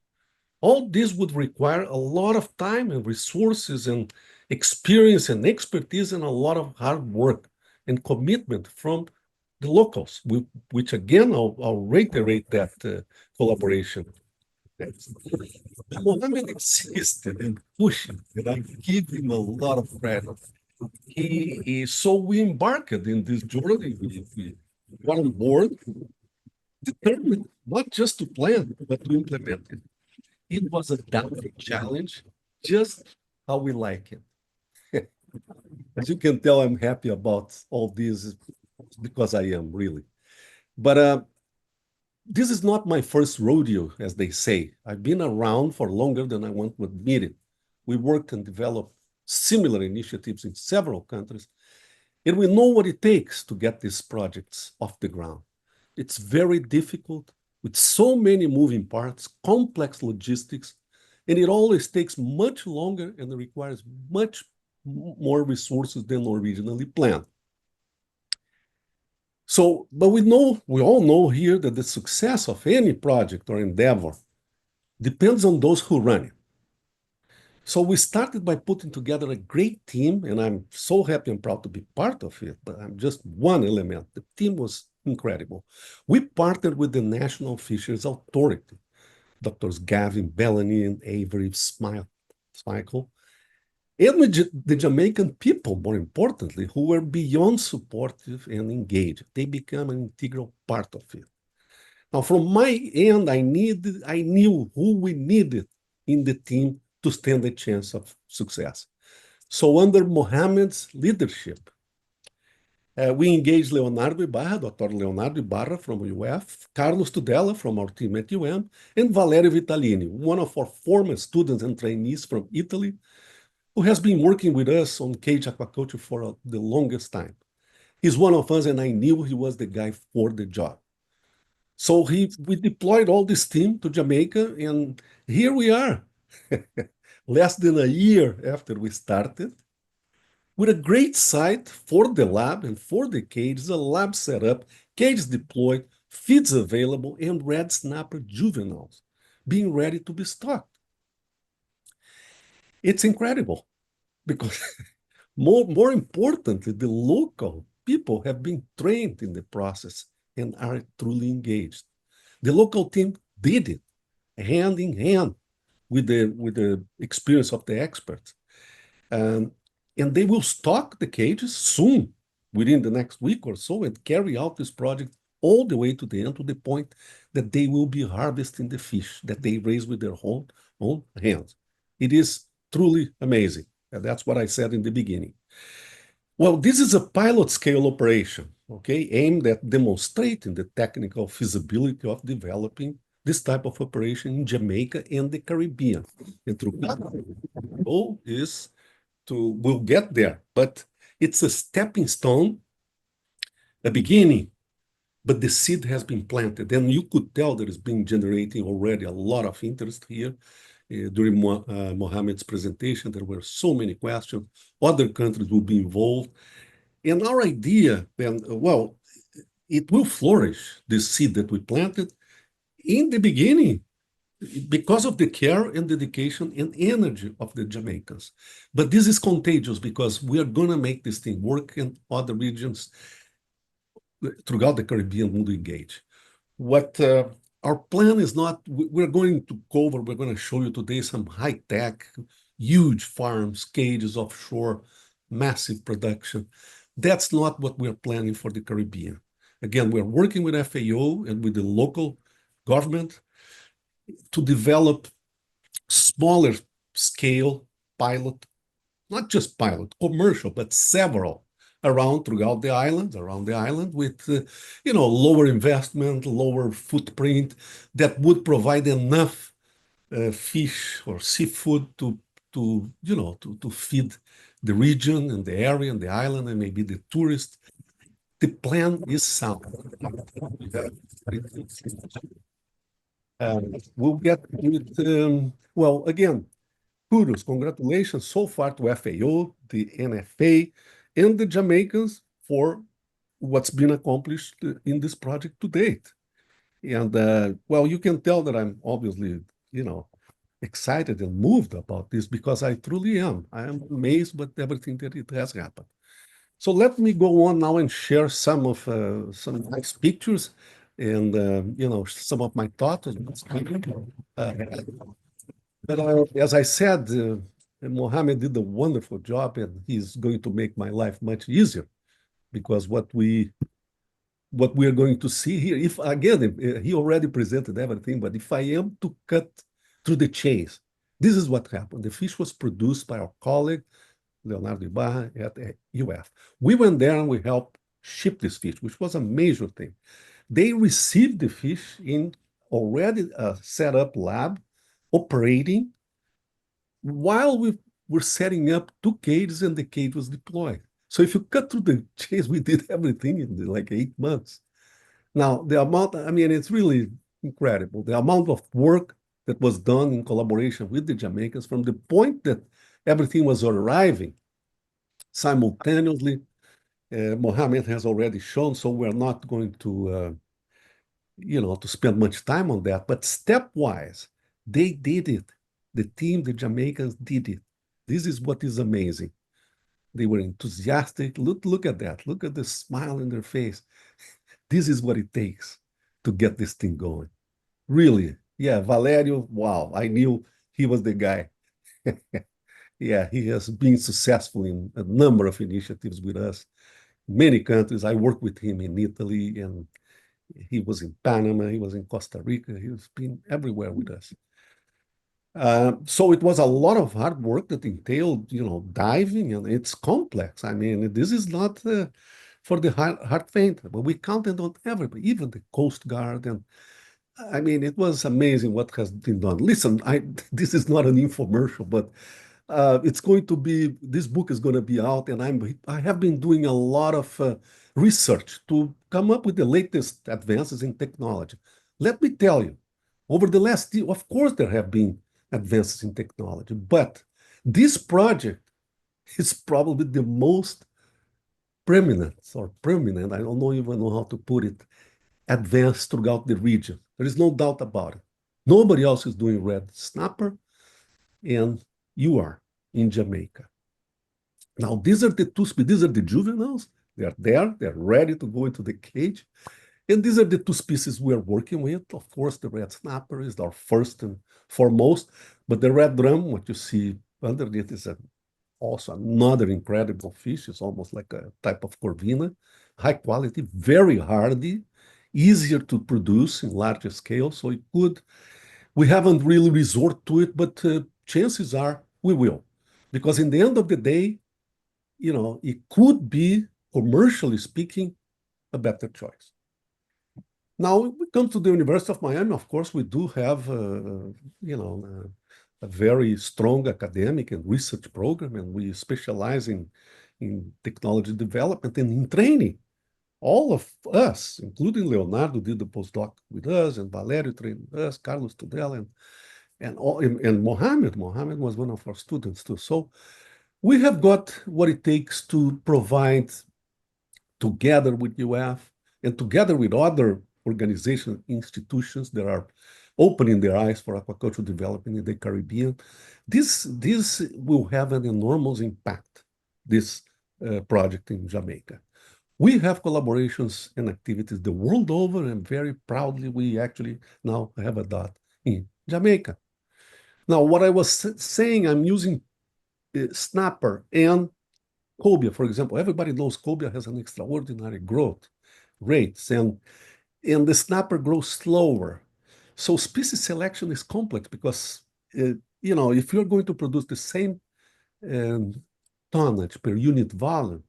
All this would require a lot of time and resources and experience and expertise and a lot of hard work and commitment from the locals, which again, I'll reiterate that collaboration. Mohammed insisted and pushed, and I give him a lot of credit. So we embarked in this journey. We got on board, determined not just to plan, but to implement it. It was a daunting challenge, just how we like it. As you can tell, I'm happy about all this because I am really. But this is not my first rodeo, as they say. I've been around for longer than I want to admit it. We worked and developed similar initiatives in several countries, and we know what it takes to get these projects off the ground. It's very difficult with so many moving parts, complex logistics, and it always takes much longer and requires much more resources than originally planned. But we all know here that the success of any project or endeavor depends on those who run it. So we started by putting together a great team, and I'm so happy and proud to be part of it, but I'm just one element. The team was incredible. We partnered with the National Fisheries Authority, Drs. Gavin Bellany and Avery Smykel, and with the Jamaican people, more importantly, who were beyond supportive and engaged. They became an integral part of it. Now, from my end, I knew who we needed in the team to stand a chance of success. So under Mohammed's leadership, we engaged Leonardo Ibarra, Dr. Leonardo Ibarra from UF, Carlos Tudela from our team at UM, and Valerio Vitalini, one of our former students and trainees from Italy, who has been working with us on cage aquaculture for the longest time. He's one of us, and I knew he was the guy for the job. So we deployed all this team to Jamaica, and here we are, less than a year after we started, with a great site for the lab and for the cages, a lab set up, cages deployed, feeds available, and red snapper juveniles being ready to be stocked. It's incredible because more importantly, the local people have been trained in the process and are truly engaged. The local team did it hand in hand with the experience of the experts. And they will stock the cages soon, within the next week or so, and carry out this project all the way to the end, to the point that they will be harvesting the fish that they raise with their own hands. It is truly amazing. And that's what I said in the beginning. Well, this is a pilot scale operation, okay, aimed at demonstrating the technical feasibility of developing this type of operation in Jamaica and the Caribbean. And through that, the goal is we'll get there, but it's a stepping stone, a beginning, but the seed has been planted, and you could tell that it's been generating already a lot of interest here. During Mohammed's presentation, there were so many questions. Other countries will be involved. And our idea, then, well, it will flourish, this seed that we planted in the beginning, because of the care and dedication and energy of the Jamaicans. But this is contagious because we are going to make this thing work, and other regions throughout the Caribbean will engage. What our plan is not, we're going to show you today some high-tech, huge farms, cages offshore, massive production. That's not what we're planning for the Caribbean. Again, we're working with FAO and with the local government to develop smaller scale pilot, not just pilot, commercial, but several throughout the island, with lower investment, lower footprint that would provide enough fish or seafood to feed the region and the area and the island and maybe the tourists. The plan is sound. We'll get with, well, again, kudos, congratulations so far to FAO, the NFA, and the Jamaicans for what's been accomplished in this project to date. And well, you can tell that I'm obviously, excited and moved about this because I truly am. I am amazed by everything that it has happened. So let me go on now and share some nice pictures and some of my thoughts. But as I said, Mohammed did a wonderful job, and he's going to make my life much easier because what we are going to see here, if again, he already presented everything, but if I am to cut through the chase, this is what happened. The fish was produced by our colleague, Leonardo Ibarra at UF. We went there and we helped ship this fish, which was a major thing. They received the fish in already a set up lab, operating, while we were setting up 2 cages and the cage was deployed. So if you cut through the chase, we did everything in like 8 months. Now, the amount, I mean, it's really incredible. The amount of work that was done in collaboration with the Jamaicans from the point that everything was arriving simultaneously. Mohammed has already shown, so we're not going to, to spend much time on that. But stepwise, they did it. The team, the Jamaicans did it. This is what is amazing. They were enthusiastic. Look at that. Look at the smile in their face. This is what it takes to get this thing going. Really. Yeah, Valerio, wow. I knew he was the guy. Yeah, he has been successful in a number of initiatives with us. Many countries. I worked with him in Italy, and he was in Panama, he was in Costa Rica. He's been everywhere with us. So it was a lot of hard work that entailed, diving, and it's complex. I mean, this is not for the heart faint, but we counted on everybody, even the Coast Guard. And I mean, it was amazing what has been done. Listen, this is not an infomercial, but it's going to be, this book is going to be out, and I have been doing a lot of research to come up with the latest advances in technology. Let me tell you, over the last year, of course, there have been advances in technology, but this project is probably the most prominent, I don't even know how to put it, advanced throughout the region. There is no doubt about it. Nobody else is doing red snapper, and you are in Jamaica. Now, these are the these are the juveniles. They are there. They're ready to go into the cage. And these are the 2 species we are working with. Of course, the red snapper is our first and foremost, but the red drum, what you see underneath, is also another incredible fish. It's almost like a type of corvina, high quality, very hardy, easier to produce in larger scale. So we haven't really resort to it, but chances are we will. Because in the end of the day, it could be, commercially speaking, a better choice. Now, we come to the University of Miami. Of course, we do have, a very strong academic and research program, and we specialize in technology development and in training. All of us, including Leonardo, did the postdoc with us, and Valerio trained with us, Carlos Tudela, and Mohammed. Mohammed was one of our students too. So we have got what it takes to provide, together with UF and together with other organizations, institutions that are opening their eyes for aquaculture development in the Caribbean. This will have an enormous impact, this project in Jamaica. We have collaborations and activities the world over, and very proudly, we actually now have a dot in Jamaica. Now, what I was saying, I'm using snapper and cobia, for example. Everybody knows cobia has an extraordinary growth rates, and the snapper grows slower. So species selection is complex because, if you're going to produce the same tonnage per unit volume,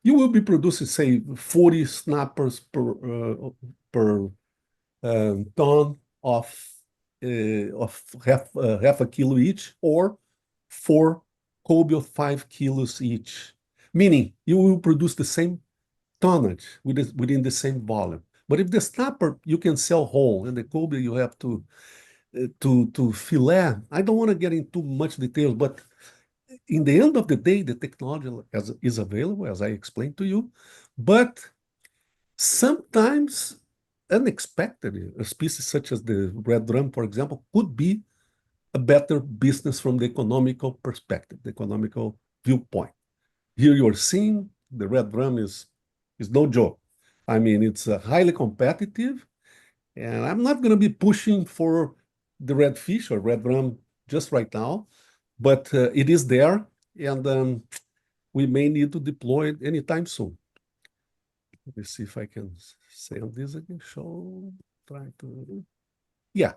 you will be producing, say, 40 snappers per ton of half a kilo each, or 4 cobia 5 kilos each. Meaning you will produce the same tonnage within the same volume. But if the snapper you can sell whole, and the cobia you have to fillet, I don't want to get into much details, but in the end of the day, the technology is available, as I explained to you. But Sometimes unexpectedly, a species such as the red drum, for example, could be a better business from the economical perspective, the economical viewpoint. Here you're seeing the red drum is no joke. I mean, it's highly competitive, and I'm not going to be pushing for the red fish or red drum just right now, but it is there, and we may need to deploy it anytime soon. Let me see if I can save this again. Show, try to, yeah.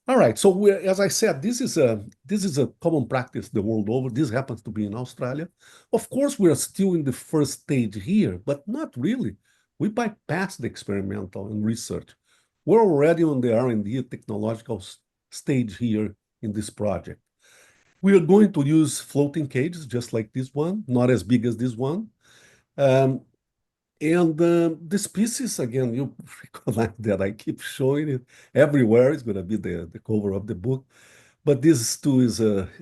All right. So as I said, this is a common practice the world over. This happens to be in Australia. Of course, we are still in the first stage here, but not really. We bypassed the experimental and research. We're already on the R&D technological stage here in this project. We are going to use floating cages just like this one, not as big as this one. Um, and the species, again, you recognize that I keep showing it everywhere. It's going to be the cover of the book. But this too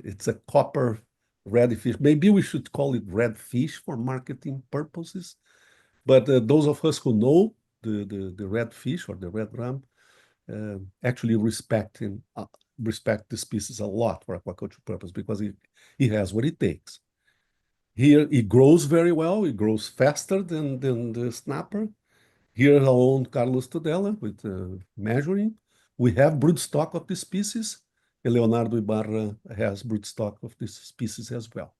it's a copper redfish. Maybe we should call it redfish for marketing purposes. But those of us who know the redfish or the red ram actually respect the species a lot for aquaculture purpose because he has what it takes. Here, it grows very well. It grows faster than the snapper. Here, our own Carlos Tudela with measuring. We have broodstock of this species. Leonardo Ibarra has broodstock of this species as well.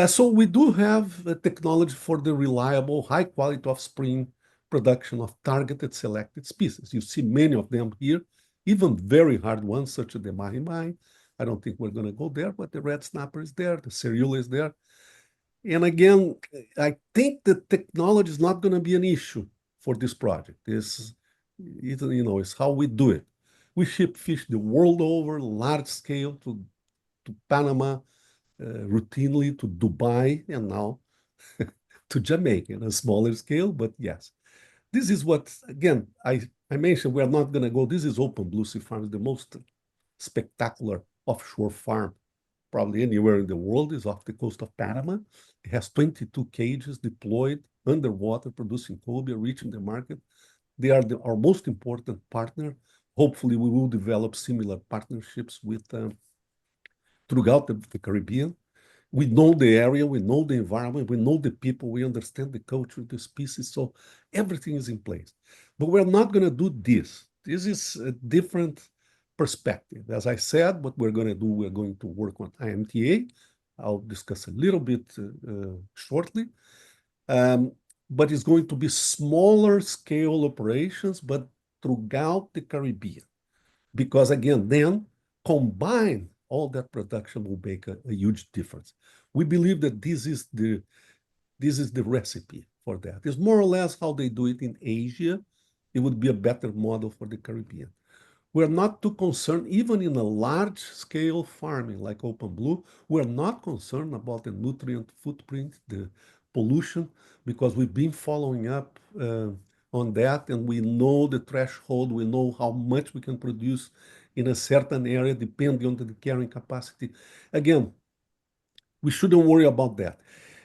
So we do have a technology for the reliable, high quality offspring production of targeted selected species. You see many of them here, even very hard ones, such as the mahi-mahi. I don't think we're going to go there, but the red snapper is there, the cerula is there. And again, I think the technology is not going to be an issue for this project. It's how we do it. We ship fish the world over, large scale to Panama, routinely to Dubai, and now to Jamaica in a smaller scale. But yes, this is what, again, I mentioned we're not going to go. This is Open Blue Sea Farm, the most spectacular offshore farm probably anywhere in the world, is off the coast of Panama. It has 22 cages deployed underwater, producing cobia, reaching the market. They are our most important partner. Hopefully, we will develop similar partnerships with throughout the Caribbean. We know the area, we know the environment, we know the people, we understand the culture, the species, so everything is in place. But we're not going to do this. This is a different perspective. As I said, what we're going to do, we're going to work on IMTA. I'll discuss a little bit shortly. But it's going to be smaller scale operations, but throughout the Caribbean. Because again, then combine all that production will make a huge difference. We believe that this is the recipe for that. It's more or less how they do it in Asia. It would be a better model for the Caribbean. We're not too concerned, even in a large scale farming like Open Blue, we're not concerned about the nutrient footprint, the pollution, because we've been following up on that, and we know the threshold, we know how much we can produce in a certain area depending on the carrying capacity. Again, we shouldn't worry about that.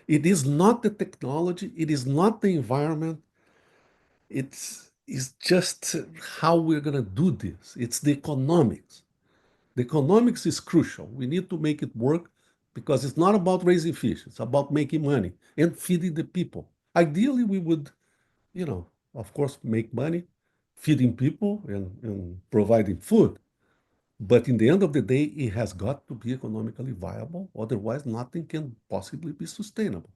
It is not the technology, it is not the environment, it's just how we're going to do this. It's the economics. The economics is crucial. We need to make it work because it's not about raising fish. It's about making money and feeding the people. Ideally, we would, of course, make money feeding people and providing food. But in the end of the day, it has got to be economically viable. Otherwise, nothing can possibly be sustainable.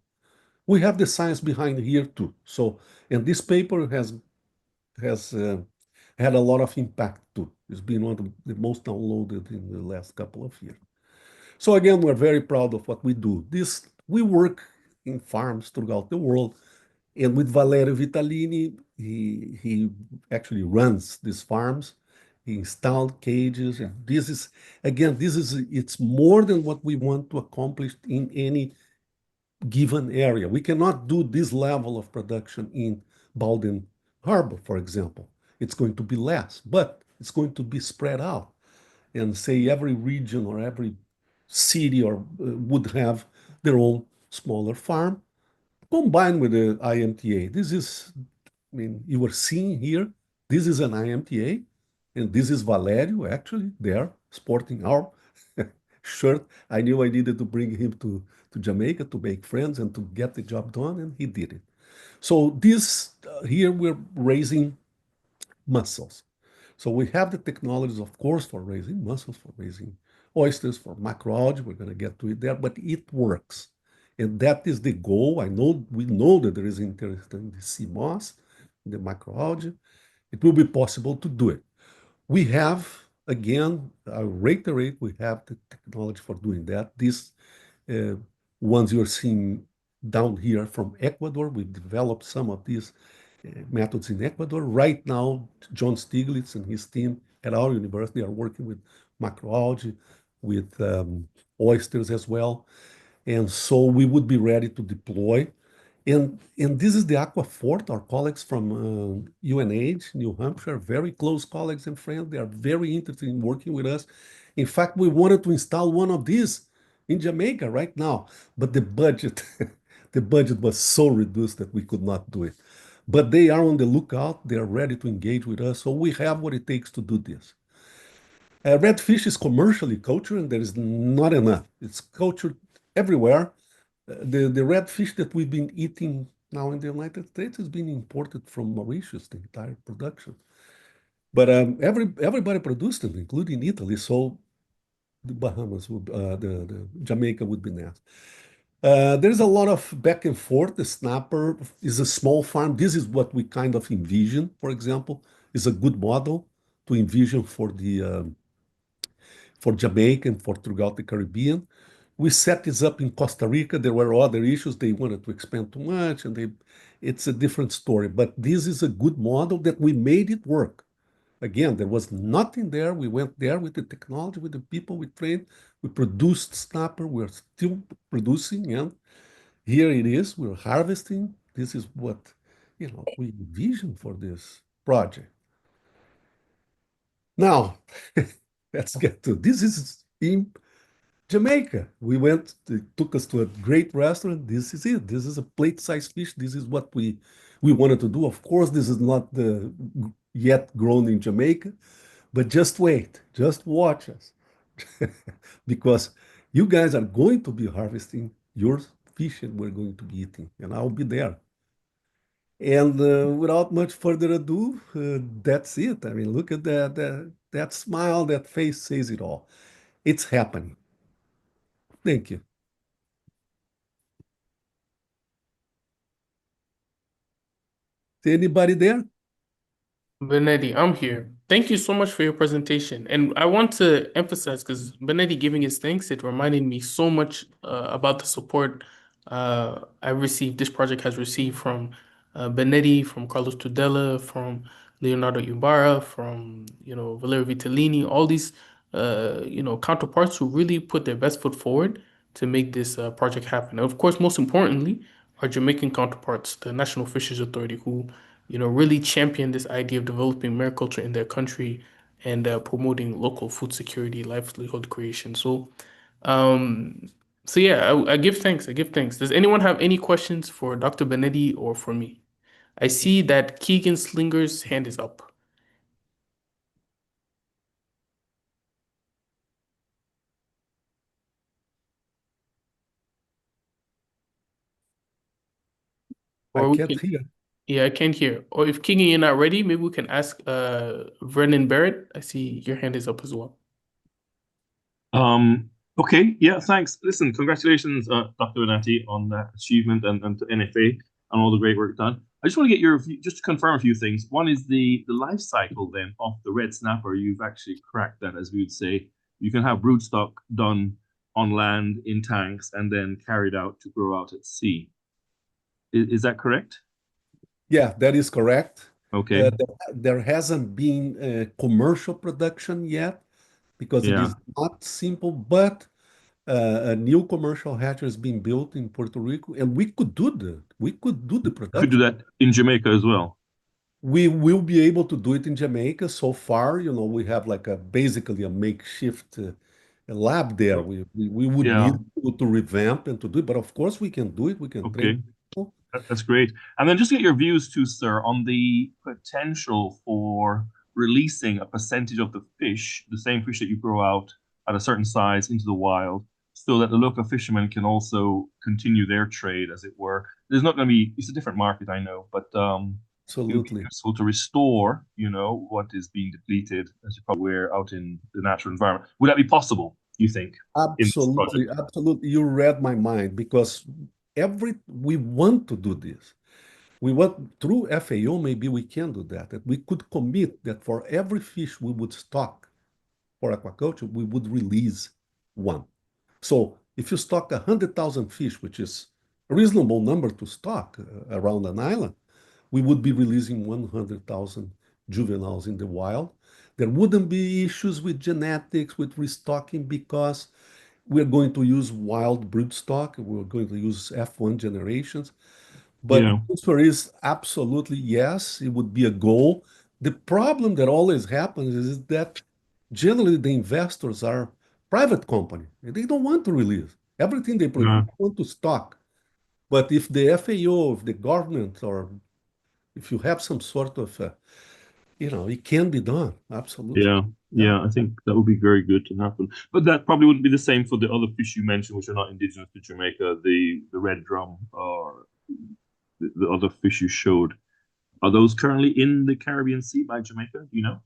We have the science behind here too. So, and this paper has had a lot of impact too. It's been one of the most downloaded in the last couple of years. So again, we're very proud of what we do. We work in farms throughout the world, and with Valerio Vitalini, he actually runs these farms. He installed cages, and it's more than what we want to accomplish in any given area. We cannot do this level of production in Baldwin Harbor, for example. It's going to be less, but it's going to be spread out. And say every region or every city would have their own smaller farm combined with the IMTA. This is I mean, you were seeing here, this is an IMTA, and this is Valerio actually there sporting our shirt. I knew I needed to bring him to Jamaica to make friends and to get the job done, and he did it. So this here we're raising mussels. So we have the technologies, of course, for raising mussels, for raising oysters, for macroalgae. We're going to get to it there, but it works. And that is the goal. We know that there is interest in the sea moss, in the macroalgae. It will be possible to do it. We have, again, I reiterate, we have the technology for doing that. These ones you're seeing down here from Ecuador, we've developed some of these methods in Ecuador. Right now, John Stiglitz and his team at our university are working with macroalgae, with oysters as well. And so we would be ready to deploy. And this is the Aquafort, our colleagues from UNH, New Hampshire, very close colleagues and friends. They are very interested in working with us. In fact, we wanted to install one of these in Jamaica right now, but the budget, the budget was so reduced that we could not do it. But they are on the lookout. They are ready to engage with us. So we have what it takes to do this. Redfish is commercially cultured, and there is not enough. It's cultured everywhere. The redfish that we've been eating now in the United States is being imported from Mauritius, the entire production. But everybody produced it, including Italy. So the Bahamas, the Jamaica would be next. There's a lot of back and forth. The snapper is a small farm. This is what we kind of envision, for example, is a good model to envision for Jamaica and for throughout the Caribbean. We set this up in Costa Rica. There were other issues. They wanted to expand too much, and it's a different story. But this is a good model that we made it work. Again, there was nothing there. We went there with the technology, with the people we trained. We produced snapper. We're still producing, and here it is. We're harvesting. This is what we envision for this project. Now, let's get to this. Is in Jamaica. We went. It took us to a great restaurant. This is it. This is a plate-sized fish. This is what we wanted to do. Of course, this is not yet grown in Jamaica, but just wait. Just watch us, because you guys are going to be harvesting your fish, and we're going to be eating, and I'll be there. And without much further ado, that's it. I mean, look at that smile, that face says it all. It's happening. Thank you. Is anybody there? Benetti, I'm here. Thank you so much for your presentation. And I want to emphasize, because Benetti giving his thanks, it reminded me so much about the support I received, this project has received from Benetti, from Carlos Tudela, from Leonardo Ibarra, from Valerio Vitellini, all these counterparts who really put their best foot forward to make this project happen. And of course, most importantly, our Jamaican counterparts, the National Fisheries Authority, who really champion this idea of developing mariculture in their country and promoting local food security, livelihood creation. So, yeah, I give thanks. I give thanks. Does anyone have any questions for Dr. Benetti or for me? I see that Keegan Slinger's hand is up. I can't hear. Yeah, I can't hear. Or if Keegan, you're not ready, maybe we can ask Vernon Barrett. I see your hand is up as well. Okay, yeah, thanks. Listen, congratulations, Dr. Benetti, on that achievement and to NFA and all the great work done. I just want to get just to confirm a few things. One is the life cycle then of the red snapper. You've actually cracked that, as we would say. You can have broodstock done on land in tanks and then carried out to grow out at sea. Is that correct? Yeah, that is correct. Okay. There hasn't been commercial production yet because it is not simple, but a new commercial hatchery is being built in Puerto Rico, and we could do the production. Could do that in Jamaica as well. We will be able to do it in Jamaica. So far, we have like basically a makeshift lab there. We would need to revamp and to do it, but of course we can do it. We can train people. That's great. And then just get your views too, sir, on the potential for releasing a percentage of the fish, the same fish that you grow out at a certain size into the wild, so that the local fishermen can also continue their trade, as it were. There's not going to be, it's a different market, I know, but it would be Absolutely. useful to restore, what is being depleted, as you're probably aware, out in the natural environment. Would that be possible, you think, in this Absolutely, project? absolutely. You read my mind because we want to do this. We want through FAO, maybe we can do that. That we could commit that for every fish we would stock for aquaculture, we would release one. So if you stock 100,000 fish, which is a reasonable number to stock around an island, we would be releasing 100,000 juveniles in the wild. There wouldn't be issues with genetics, with restocking, because we're going to use wild broodstock. We're going to use F1 generations. But Yeah. the answer is absolutely yes, it would be a goal. The problem that always happens is that generally the investors are private company. And they don't want to release. Everything they produce, Yeah. they want to stock. But if the FAO, if the government, or if you have some sort of, it can be done. Absolutely. Yeah, yeah, I think that would be very good to happen. But that probably wouldn't be the same for the other fish you mentioned, which are not indigenous to Jamaica, the red drum or the other fish you showed. Are those currently in the Caribbean Sea by Jamaica? Do you know?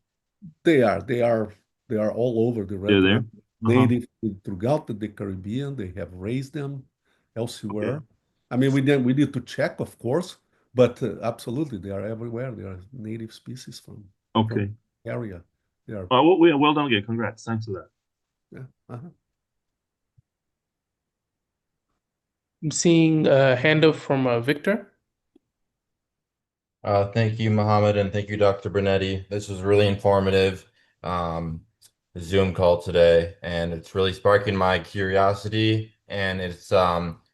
They are. They are all over the They're red there. rum, native throughout the Caribbean. They have raised them elsewhere. Okay. I mean, we need to check, of course, but absolutely, they are everywhere. They are native species from Okay. area. They are, well done again. Congrats. Thanks for that. yeah. Uh-huh. I'm seeing a hand up from Victor. Thank you, Mohammed, and thank you, Dr. Brunetti. This was really informative Zoom call today, and it's really sparking my curiosity, and it's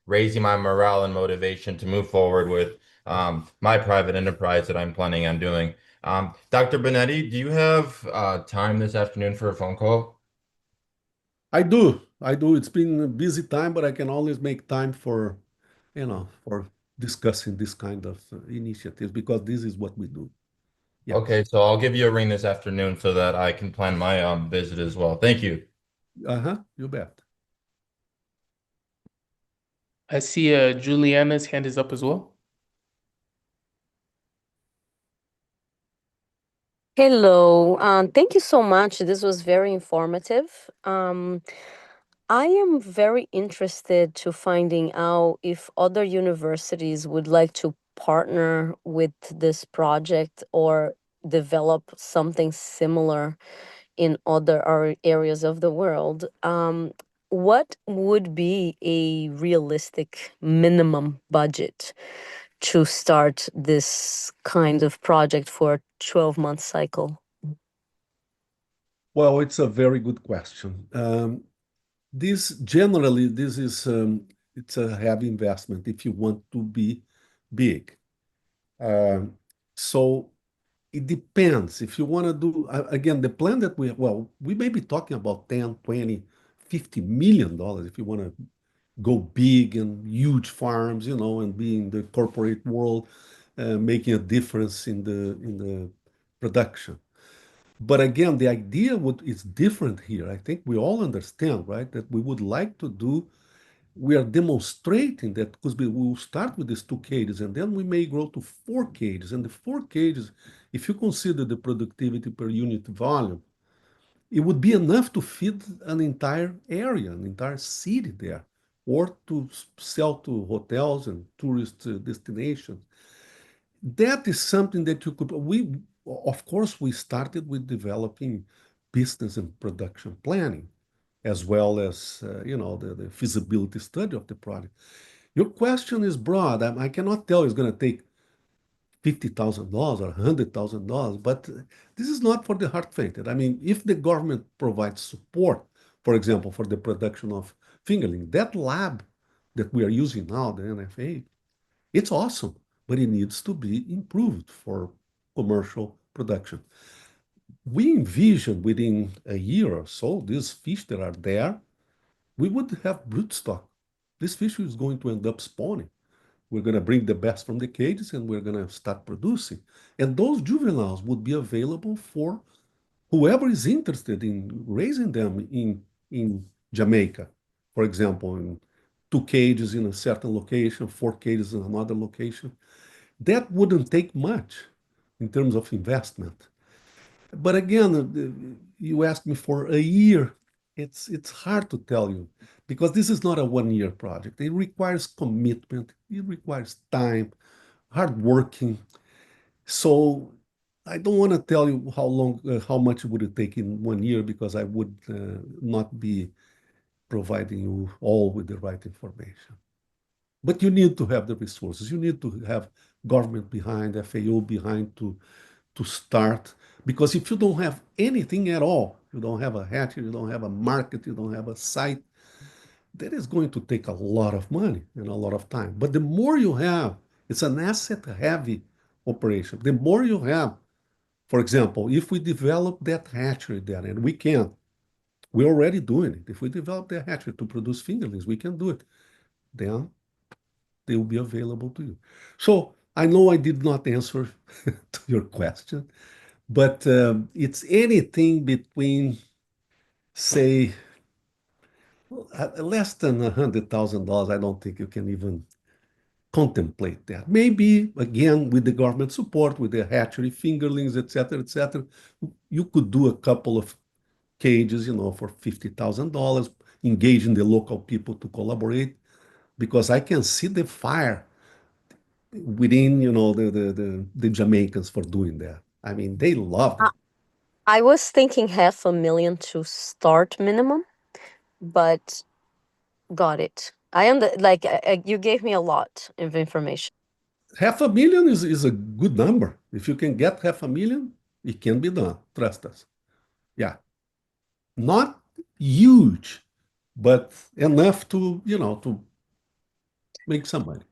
raising my morale and motivation to move forward with my private enterprise that I'm planning on doing. Dr. Brunetti, do you have time this afternoon for a phone call? I do. I do. It's been a busy time, but I can always make time for discussing this kind of initiatives because this is what we do. Yes. Okay, so I'll give you a ring this afternoon so that I can plan my visit as well. Thank you. Uh-huh. You bet. I see Juliana's hand is up as well. Hello, thank you so much. This was very informative. I am very interested to finding out if other universities would like to partner with this project or develop something similar in other areas of the world. What would be a realistic minimum budget to start this kind of project for a 12-month cycle? Well, it's a very good question. This is it's a heavy investment if you want to be big. So it depends. If you want to do, again, the plan that we may be talking about 10, 20, $50 million if you want to go big and huge farms, and be in the corporate world, making a difference in the production. But again, the idea is different here. I think we all understand, right, that we would like to do, we are demonstrating that because we will start with these 2 cages and then we may grow to 4 cages. And the 4 cages, if you consider the productivity per unit volume, it would be enough to feed an entire area, an entire city there, or to sell to hotels and tourist destinations. That is something that of course, we started with developing business and production planning, as well as, the feasibility study of the project. Your question is broad. I cannot tell it's going to take $50,000 or $100,000, but this is not for the heart-fainted. I mean, if the government provides support, for example, for the production of fingerling, that lab that we are using now, the NFA, it's awesome, but it needs to be improved for commercial production. We envision within a year or so, these fish that are there, we would have broodstock. This fish is going to end up spawning. We're going to bring the best from the cages and we're going to start producing. And those juveniles would be available for whoever is interested in raising them in Jamaica, for example, in 2 cages in a certain location, 4 cages in another location. That wouldn't take much in terms of investment. But again, you asked me for a year. It's hard to tell you because this is not a 1 year project. It requires commitment. It requires time, hard working. So I don't want to tell you how long, how much would it take in 1 year because I would not be providing you all with the right information. But you need to have the resources. You need to have government behind, FAO behind to start. Because if you don't have anything at all, you don't have a hatchery, you don't have a market, you don't have a site, that is going to take a lot of money and a lot of time. But the more you have, it's an asset-heavy operation. The more you have, for example, if we develop that hatchery there, and we can, we're already doing it. If we develop the hatchery to produce fingerlings, we can do it. Then they will be available to you. So I know I did not answer to your question, but it's anything between, say, less than $100,000. I don't think you can even contemplate that. Maybe, again, with the government support, with the hatchery, fingerlings, etc., you could do a couple of cages, for $50,000, engaging the local people to collaborate, because I can see the fire within, the Jamaicans for doing that. I mean, they love it. I was thinking 500,000 to start minimum, but got it. You gave me a lot of information. 500,000 is a good number. If you can get 500,000, it can be done. Trust us. Yeah. Not huge, but enough to make some money.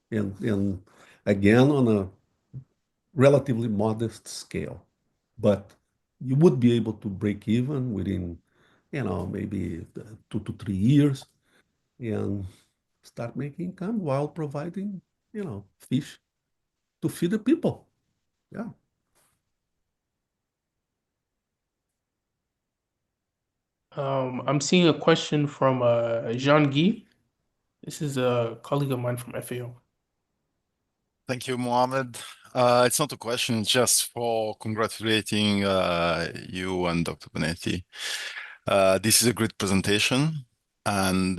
And again, on a relatively modest scale. But you would be able to break even within, maybe 2 to 3 years and start making income while providing, fish to feed the people. Yeah. I'm seeing a question from Jean Guy. This is a colleague of mine from FAO. Thank you, Mohammed. It's not a question, it's just for congratulating you and Dr. Benetti. This is a great presentation, and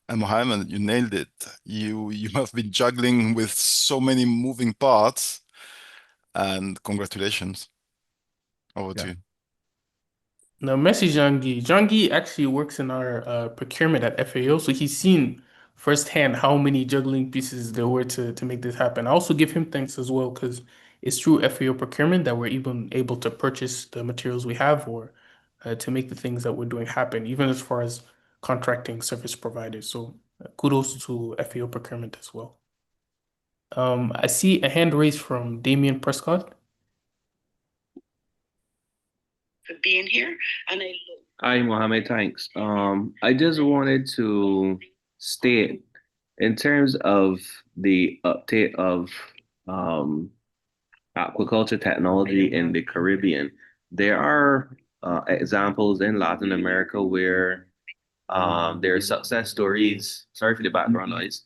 Mohammed, you nailed it. You have been juggling with so many moving parts, and congratulations. Over to you. Now, Messi Jean-Guy actually works in our procurement at FAO, so he's seen firsthand how many juggling pieces there were to make this happen. I also give him thanks as well because it's through FAO procurement that we're even able to purchase the materials we have or to make the things that we're doing happen, even as far as contracting service providers. So kudos to FAO procurement as well. I see a hand raised from Damien Prescott. For being here, and Hi, Mohammed. Thanks. I just wanted to state in terms of the update of aquaculture technology in the Caribbean, there are examples in Latin America where there are success stories. Sorry for the background noise.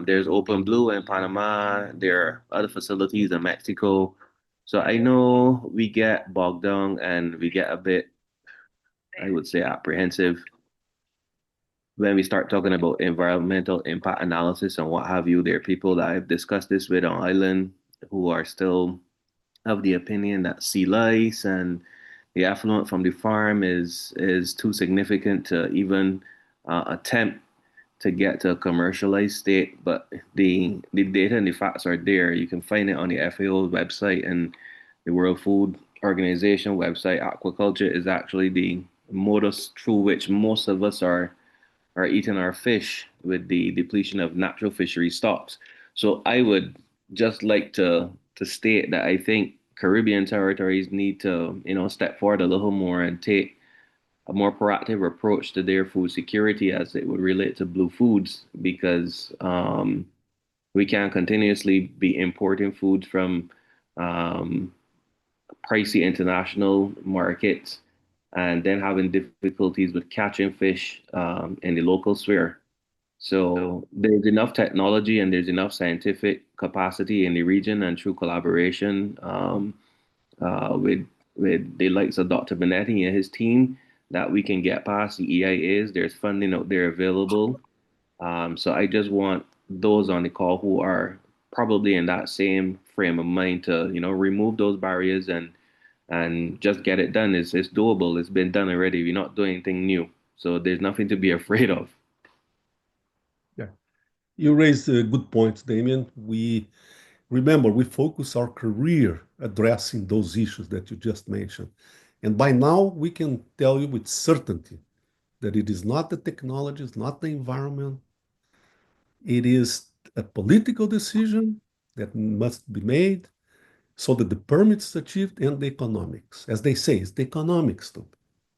There's Open Blue in Panama. There are other facilities in Mexico. So I know we get bogged down and we get a bit, I would say, apprehensive when we start talking about environmental impact analysis and what have you. There are people that I've discussed this with on island who are still of the opinion that sea lice and the effluent from the farm is too significant to even attempt to get to a commercialized state. But the data and the facts are there. You can find it on the FAO website and the World Food Organization website. Aquaculture is actually the modus through which most of us are eating our fish with the depletion of natural fishery stocks. So I would just like to state that I think Caribbean territories need to, step forward a little more and take a more proactive approach to their food security as it would relate to blue foods, because we can't continuously be importing foods from um, pricey international markets and then having difficulties with catching fish in the local sphere. So there's enough technology and there's enough scientific capacity in the region, and through collaboration with the likes of Dr. Benetti and his team, that we can get past the EIAs. There's funding out there available. So I just want those on the call who are probably in that same frame of mind to, remove those barriers and just get it done. It's doable. It's been done already. We're not doing anything new. So there's nothing to be afraid of. Yeah. You raised good points, Damien. Remember, we focus our career addressing those issues that you just mentioned. And by now, we can tell you with certainty that it is not the technology, it's not the environment. It is a political decision that must be made so that the permit is achieved, and the economics. As they say, it's the economics too.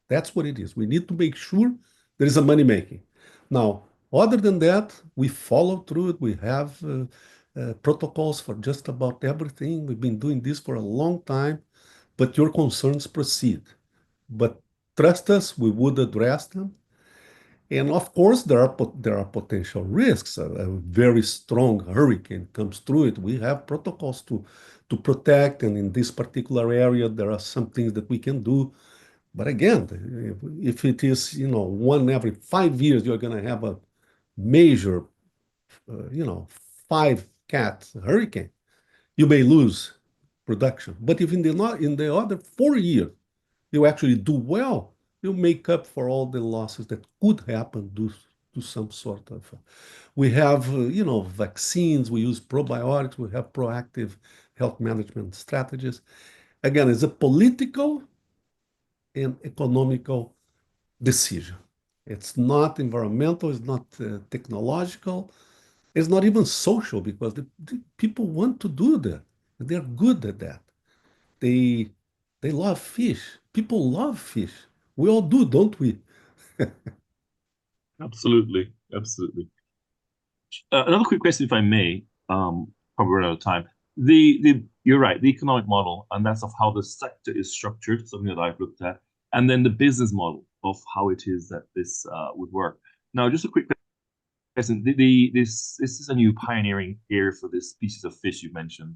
That's what it is. We need to make sure there is a money making. Now, other than that, we follow through it. We have protocols for just about everything. We've been doing this for a long time, but your concerns proceed. But trust us, we would address them. And of course, there are potential risks. A very strong hurricane comes through it. We have protocols to protect, and in this particular area, there are some things that we can do. But again, if it is, one every 5 years, you're going to have a major, 5-cat hurricane, you may lose production. But if in the other 4 years, you actually do well, you make up for all the losses that could happen due to some sort of. We have, vaccines, we use probiotics, we have proactive health management strategies. Again, it's a political and economical decision. It's not environmental, it's not technological, it's not even social, because the people want to do that. They're good at that. They love fish. People love fish. We all do, don't we? Absolutely, absolutely. Another quick question, if I may. Probably run out of time. You're right, the economic model, and that's of how the sector is structured, something that I've looked at, and then the business model of how it is that this would work. Now, just a quick question. This is a new pioneering area for this species of fish you mentioned.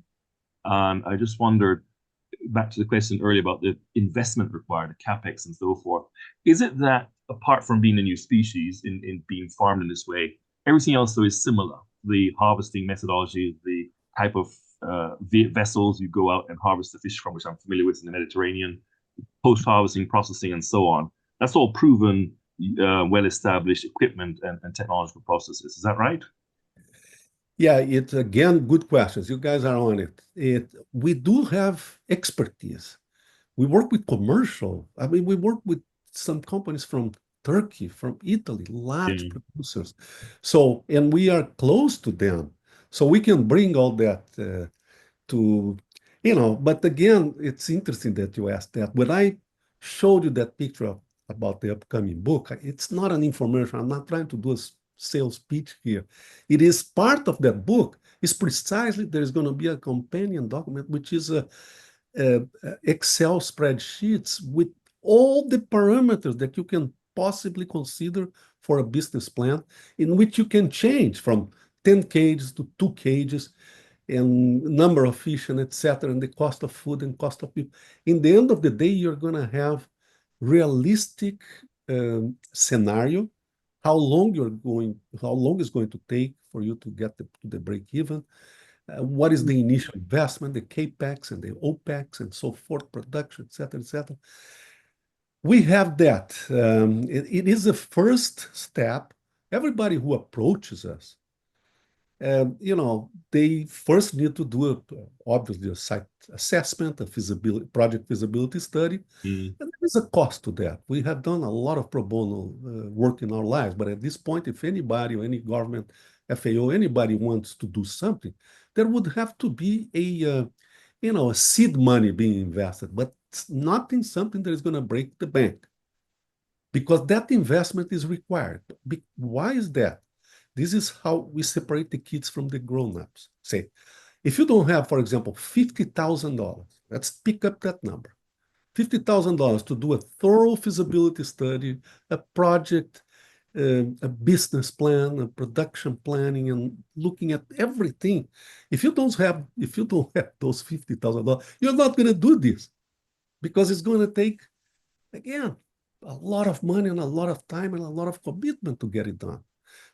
I just wondered, back to the question earlier about the investment required, the capex and so forth. Is it that apart from being a new species in being farmed in this way, everything else though is similar? The harvesting methodology, the type of vessels you go out and harvest the fish from, which I'm familiar with in the Mediterranean, post-harvesting, processing, and so on. That's all proven, well-established equipment and technological processes. Is that right? Yeah, it's again good questions. You guys are on it. We do have expertise. We work with commercial. I mean, we work with some companies from Turkey, from Italy, large producers. So, and we are close to them. So we can bring all that to, but again, it's interesting that you asked that. When I showed you that picture about the upcoming book, it's not an infomercial. I'm not trying to do a sales pitch here. It is part of that book. It's precisely there's going to be a companion document, which is a Excel spreadsheets with all the parameters that you can possibly consider for a business plan, in which you can change from 10 cages to 2 cages, and number of fish and etc., and the cost of food and cost of people. In the end of the day, you're going to have realistic scenario, how long it's going to take for you to get to the break even, what is the initial investment, the capex and the opex and so forth, production, etc., etc. We have that. It is a first step. Everybody who approaches us, they first need to do obviously a site assessment, a project feasibility study, and there is a cost to that. We have done a lot of pro bono work in our lives, but at this point, if anybody or any government, FAO, anybody wants to do something, there would have to be a seed money being invested, but it's not in something that is going to break the bank. because that investment is required. Why is that? This is how we separate the kids from the grown-ups. Say, if you don't have, for example, $50,000, let's pick up that number. $50,000 to do a thorough feasibility study, a project, a business plan, a production planning, and looking at everything. If you don't have those $50,000, you're not going to do this, because it's going to take, again, a lot of money and a lot of time and a lot of commitment to get it done.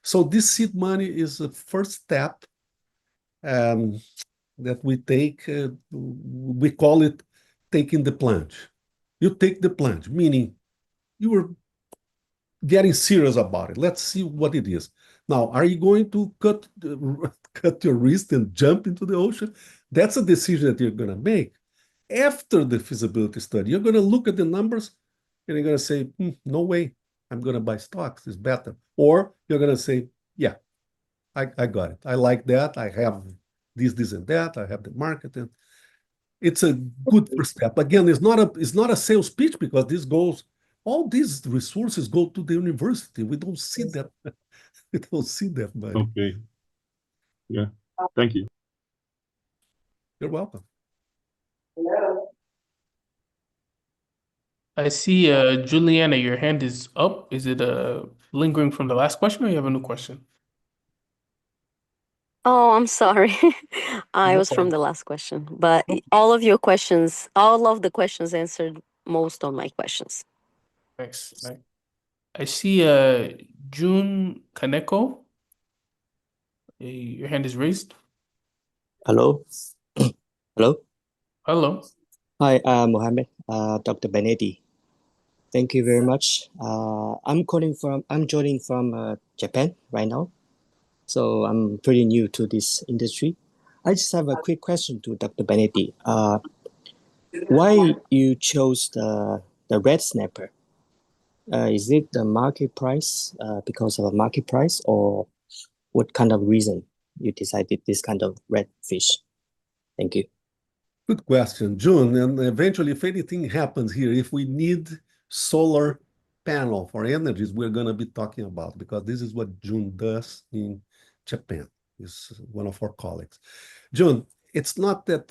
So this seed money is the first step that we take. We call it taking the plunge. You take the plunge, meaning you were getting serious about it. Let's see what it is. Now, are you going to cut your wrist and jump into the ocean? That's a decision that you're going to make after the feasibility study. You're going to look at the numbers and you're going to say, no way, I'm going to buy stocks, it's better. Or you're going to say, yeah, I got it. I like that. I have this, and that. I have the market. And it's a good first step. Again, it's not a sales pitch, because all these resources go to the university. We don't see that. We don't see that money. Okay. Yeah. Thank you. You're welcome. I see, Juliana, your hand is up. Is it lingering from the last question, or you have a new question? Oh, I'm sorry. I No was from problem. the last question, but all of the questions answered most of my questions. Nice. I see, June Kaneko. Your hand is raised. Hello. Hello. Hello. Hi, Mohammed, Dr. Benetti. Thank you very much. I'm joining from Japan right now. So I'm pretty new to this industry. I just have a quick question to Dr. Benetti. Why you chose the red snapper? Is it the market price, because of a market price, or what kind of reason you decided this kind of red fish? Thank you. Good question, June. And eventually, if anything happens here, if we need solar panel for energies, we're going to be talking about, because this is what June does in Japan. Is one of our colleagues. June, it's not that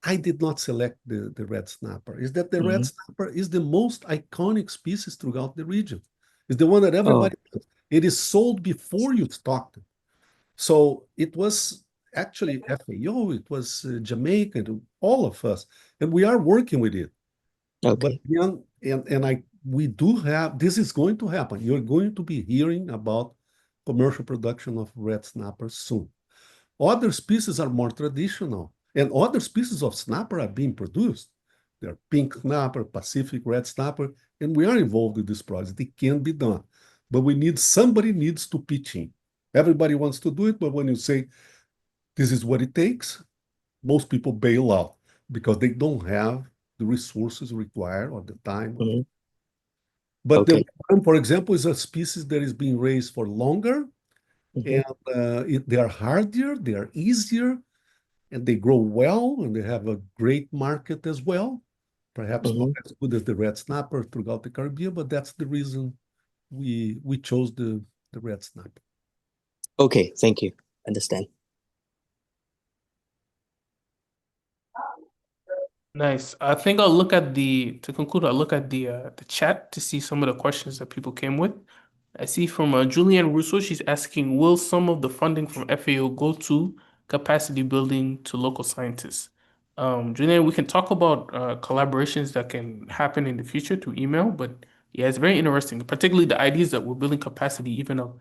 I did not select the red snapper. It's that the red snapper is the most iconic species throughout the region. It's the one that everybody it is sold before you stocked it. So it was actually FAO, it was Jamaica, all of us, and we are working with it. Okay. But we do have, this is going to happen. You're going to be hearing about commercial production of red snappers soon. Other species are more traditional, and other species of snapper are being produced. There are pink snapper, Pacific red snapper, and we are involved in this project. It can be done, but somebody needs to pitch in. Everybody wants to do it, but when you say this is what it takes, most people bail out because they don't have the resources required or the time. But the worm, for example, is a species that is being raised for longer, and they are hardier, they are easier, and they grow well, and they have a great market as well. Perhaps not as good as the red snapper throughout the Caribbean, but that's the reason we chose the red snapper. Okay, thank you. Understand. Nice. I think I'll look at to conclude, I'll look at the chat to see some of the questions that people came with. I see from Julianne Russo, she's asking, will some of the funding from FAO go to capacity building to local scientists? Julianne, we can talk about collaborations that can happen in the future through email, but yeah, it's very interesting, particularly the ideas that we're building capacity even of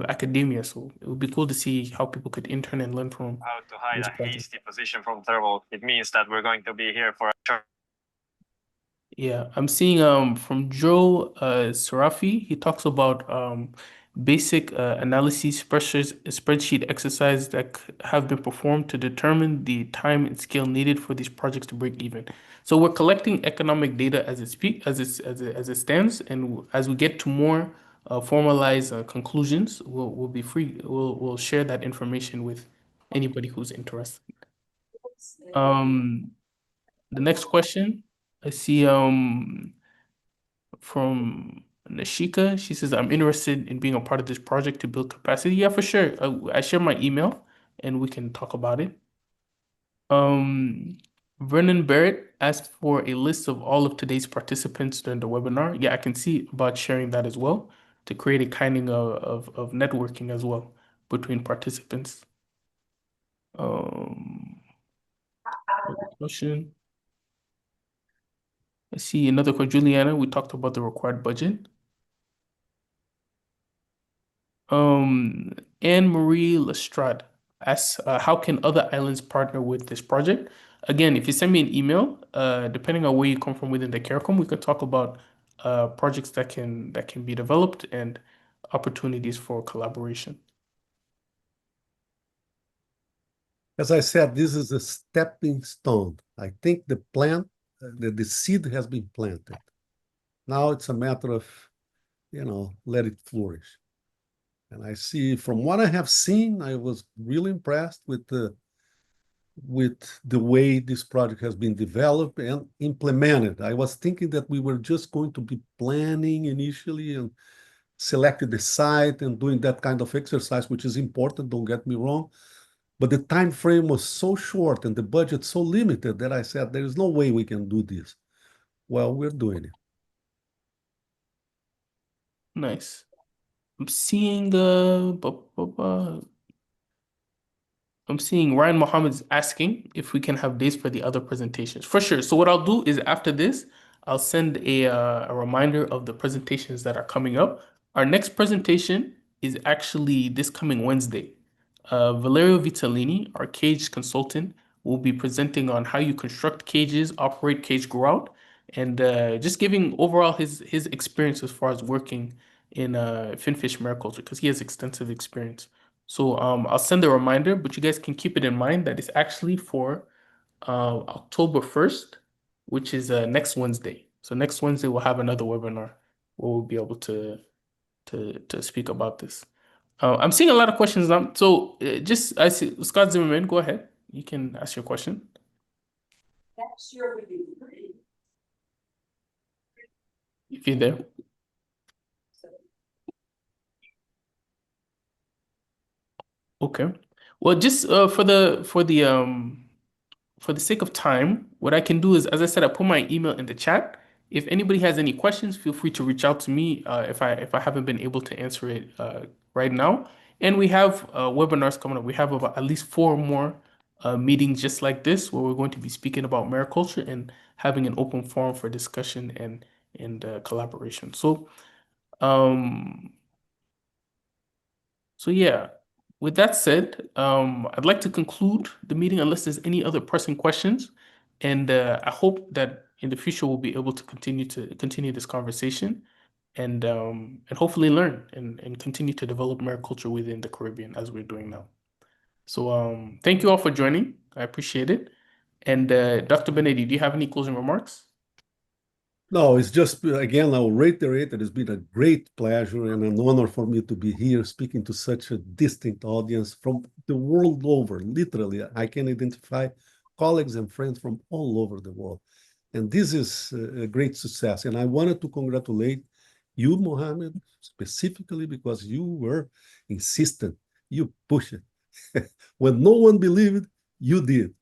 academia. So it would be cool to see how people could intern and learn from. How to hide a hasty position from thermal. It means that we're going to be here for a short. Yeah, I'm seeing from Joe Sarafi, he talks about basic analysis spreadsheet exercises that have been performed to determine the time and scale needed for these projects to break even. So we're collecting economic data as it stands, and as we get to more formalized conclusions, we'll be free. We'll share that information with anybody who's interested. The next question I see from Nashika, she says, I'm interested in being a part of this project to build capacity. Yeah, for sure. I share my email and we can talk about it. Vernon Barrett asked for a list of all of today's participants during the webinar. Yeah, I can see about sharing that as well to create a kind of networking as well between participants. Question. I see another question. Juliana, we talked about the required budget. Anne Marie Lestrade asks, how can other islands partner with this project? Again, if you send me an email, depending on where you come from within the CARICOM, we could talk about projects that can be developed and opportunities for collaboration. As I said, this is a stepping stone. I think the plant, the seed has been planted. Now it's a matter of, let it flourish. And I see, from what I have seen, I was really impressed with the way this project has been developed and implemented. I was thinking that we were just going to be planning initially and selected the site and doing that kind of exercise, which is important, don't get me wrong. But the time frame was so short and the budget so limited that I said, there is no way we can do this. Well, we're doing it. Nice. I'm seeing I'm seeing Ryan Mohammed's asking if we can have days for the other presentations. For sure. So what I'll do is after this, I'll send a reminder of the presentations that are coming up. Our next presentation is actually this coming Wednesday. Valerio Vitellini, our cage consultant, will be presenting on how you construct cages, operate cage grow out, and just giving overall his experience as far as working in finfish mariculture, because he has extensive experience. So I'll send a reminder, but you guys can keep it in mind that it's actually for October 1st, which is next Wednesday. So next Wednesday we'll have another webinar where we'll be able to speak about this. I'm seeing a lot of questions now. So I see Scott Zimmerman, go ahead. You can ask your question. If you're there. Okay. Well, just for the sake of time, what I can do is, as I said, I put my email in the chat. If anybody has any questions, feel free to reach out to me if I haven't been able to answer it right now. And we have webinars coming up. We have about at least 4 more meetings just like this, where we're going to be speaking about mariculture and having an open forum for discussion and collaboration. So, yeah. With that said, I'd like to conclude the meeting unless there's any other pressing questions. And I hope that in the future we'll be able to continue this conversation and hopefully learn and continue to develop mariculture within the Caribbean as we're doing now. So thank you all for joining. I appreciate it. And Dr. Benetti, do you have any closing remarks? No, it's just, again, I'll reiterate that it's been a great pleasure and an honor for me to be here speaking to such a distinct audience from the world over. Literally, I can identify colleagues and friends from all over the world. And this is a great success. And I wanted to congratulate you, Mohammed, specifically because you were insistent. You pushed it. When no one believed, you did.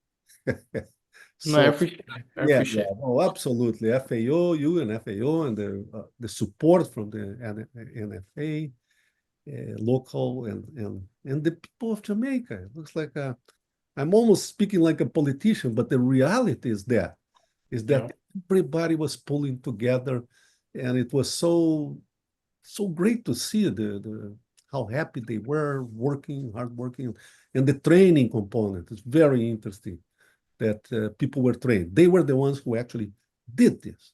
No, I appreciate it. I appreciate it. Oh, absolutely. FAO, you and FAO, and the support from the NFA, local, and the people of Jamaica. It looks like I'm almost speaking like a politician, but the reality is that everybody was pulling together, and it was so great to see how happy they were working, hard working, and the training component is very interesting. That people were trained. They were the ones who actually did this.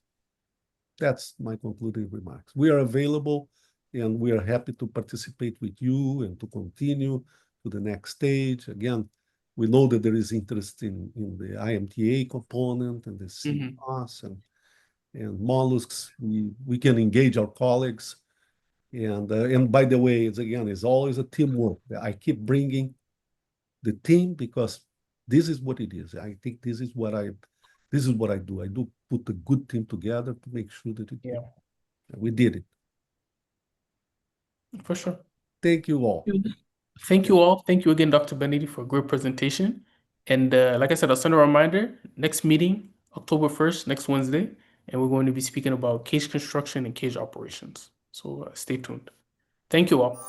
That's my concluding remarks. We are available and we are happy to participate with you and to continue to the next stage. Again, we know that there is interest in the IMTA component and the CMOS and mollusks. We can engage our colleagues. And by the way, it's always a teamwork. I keep bringing the team because this is what it is. I think this is what I do. I do put a good team together to make sure that we did it. For sure. Thank you all. Thank you all. Thank you again, Dr. Benetti, for a great presentation. And like I said, I'll send a reminder, next meeting, October 1st, next Wednesday, and we're going to be speaking about cage construction and cage operations. So stay tuned. Thank you all.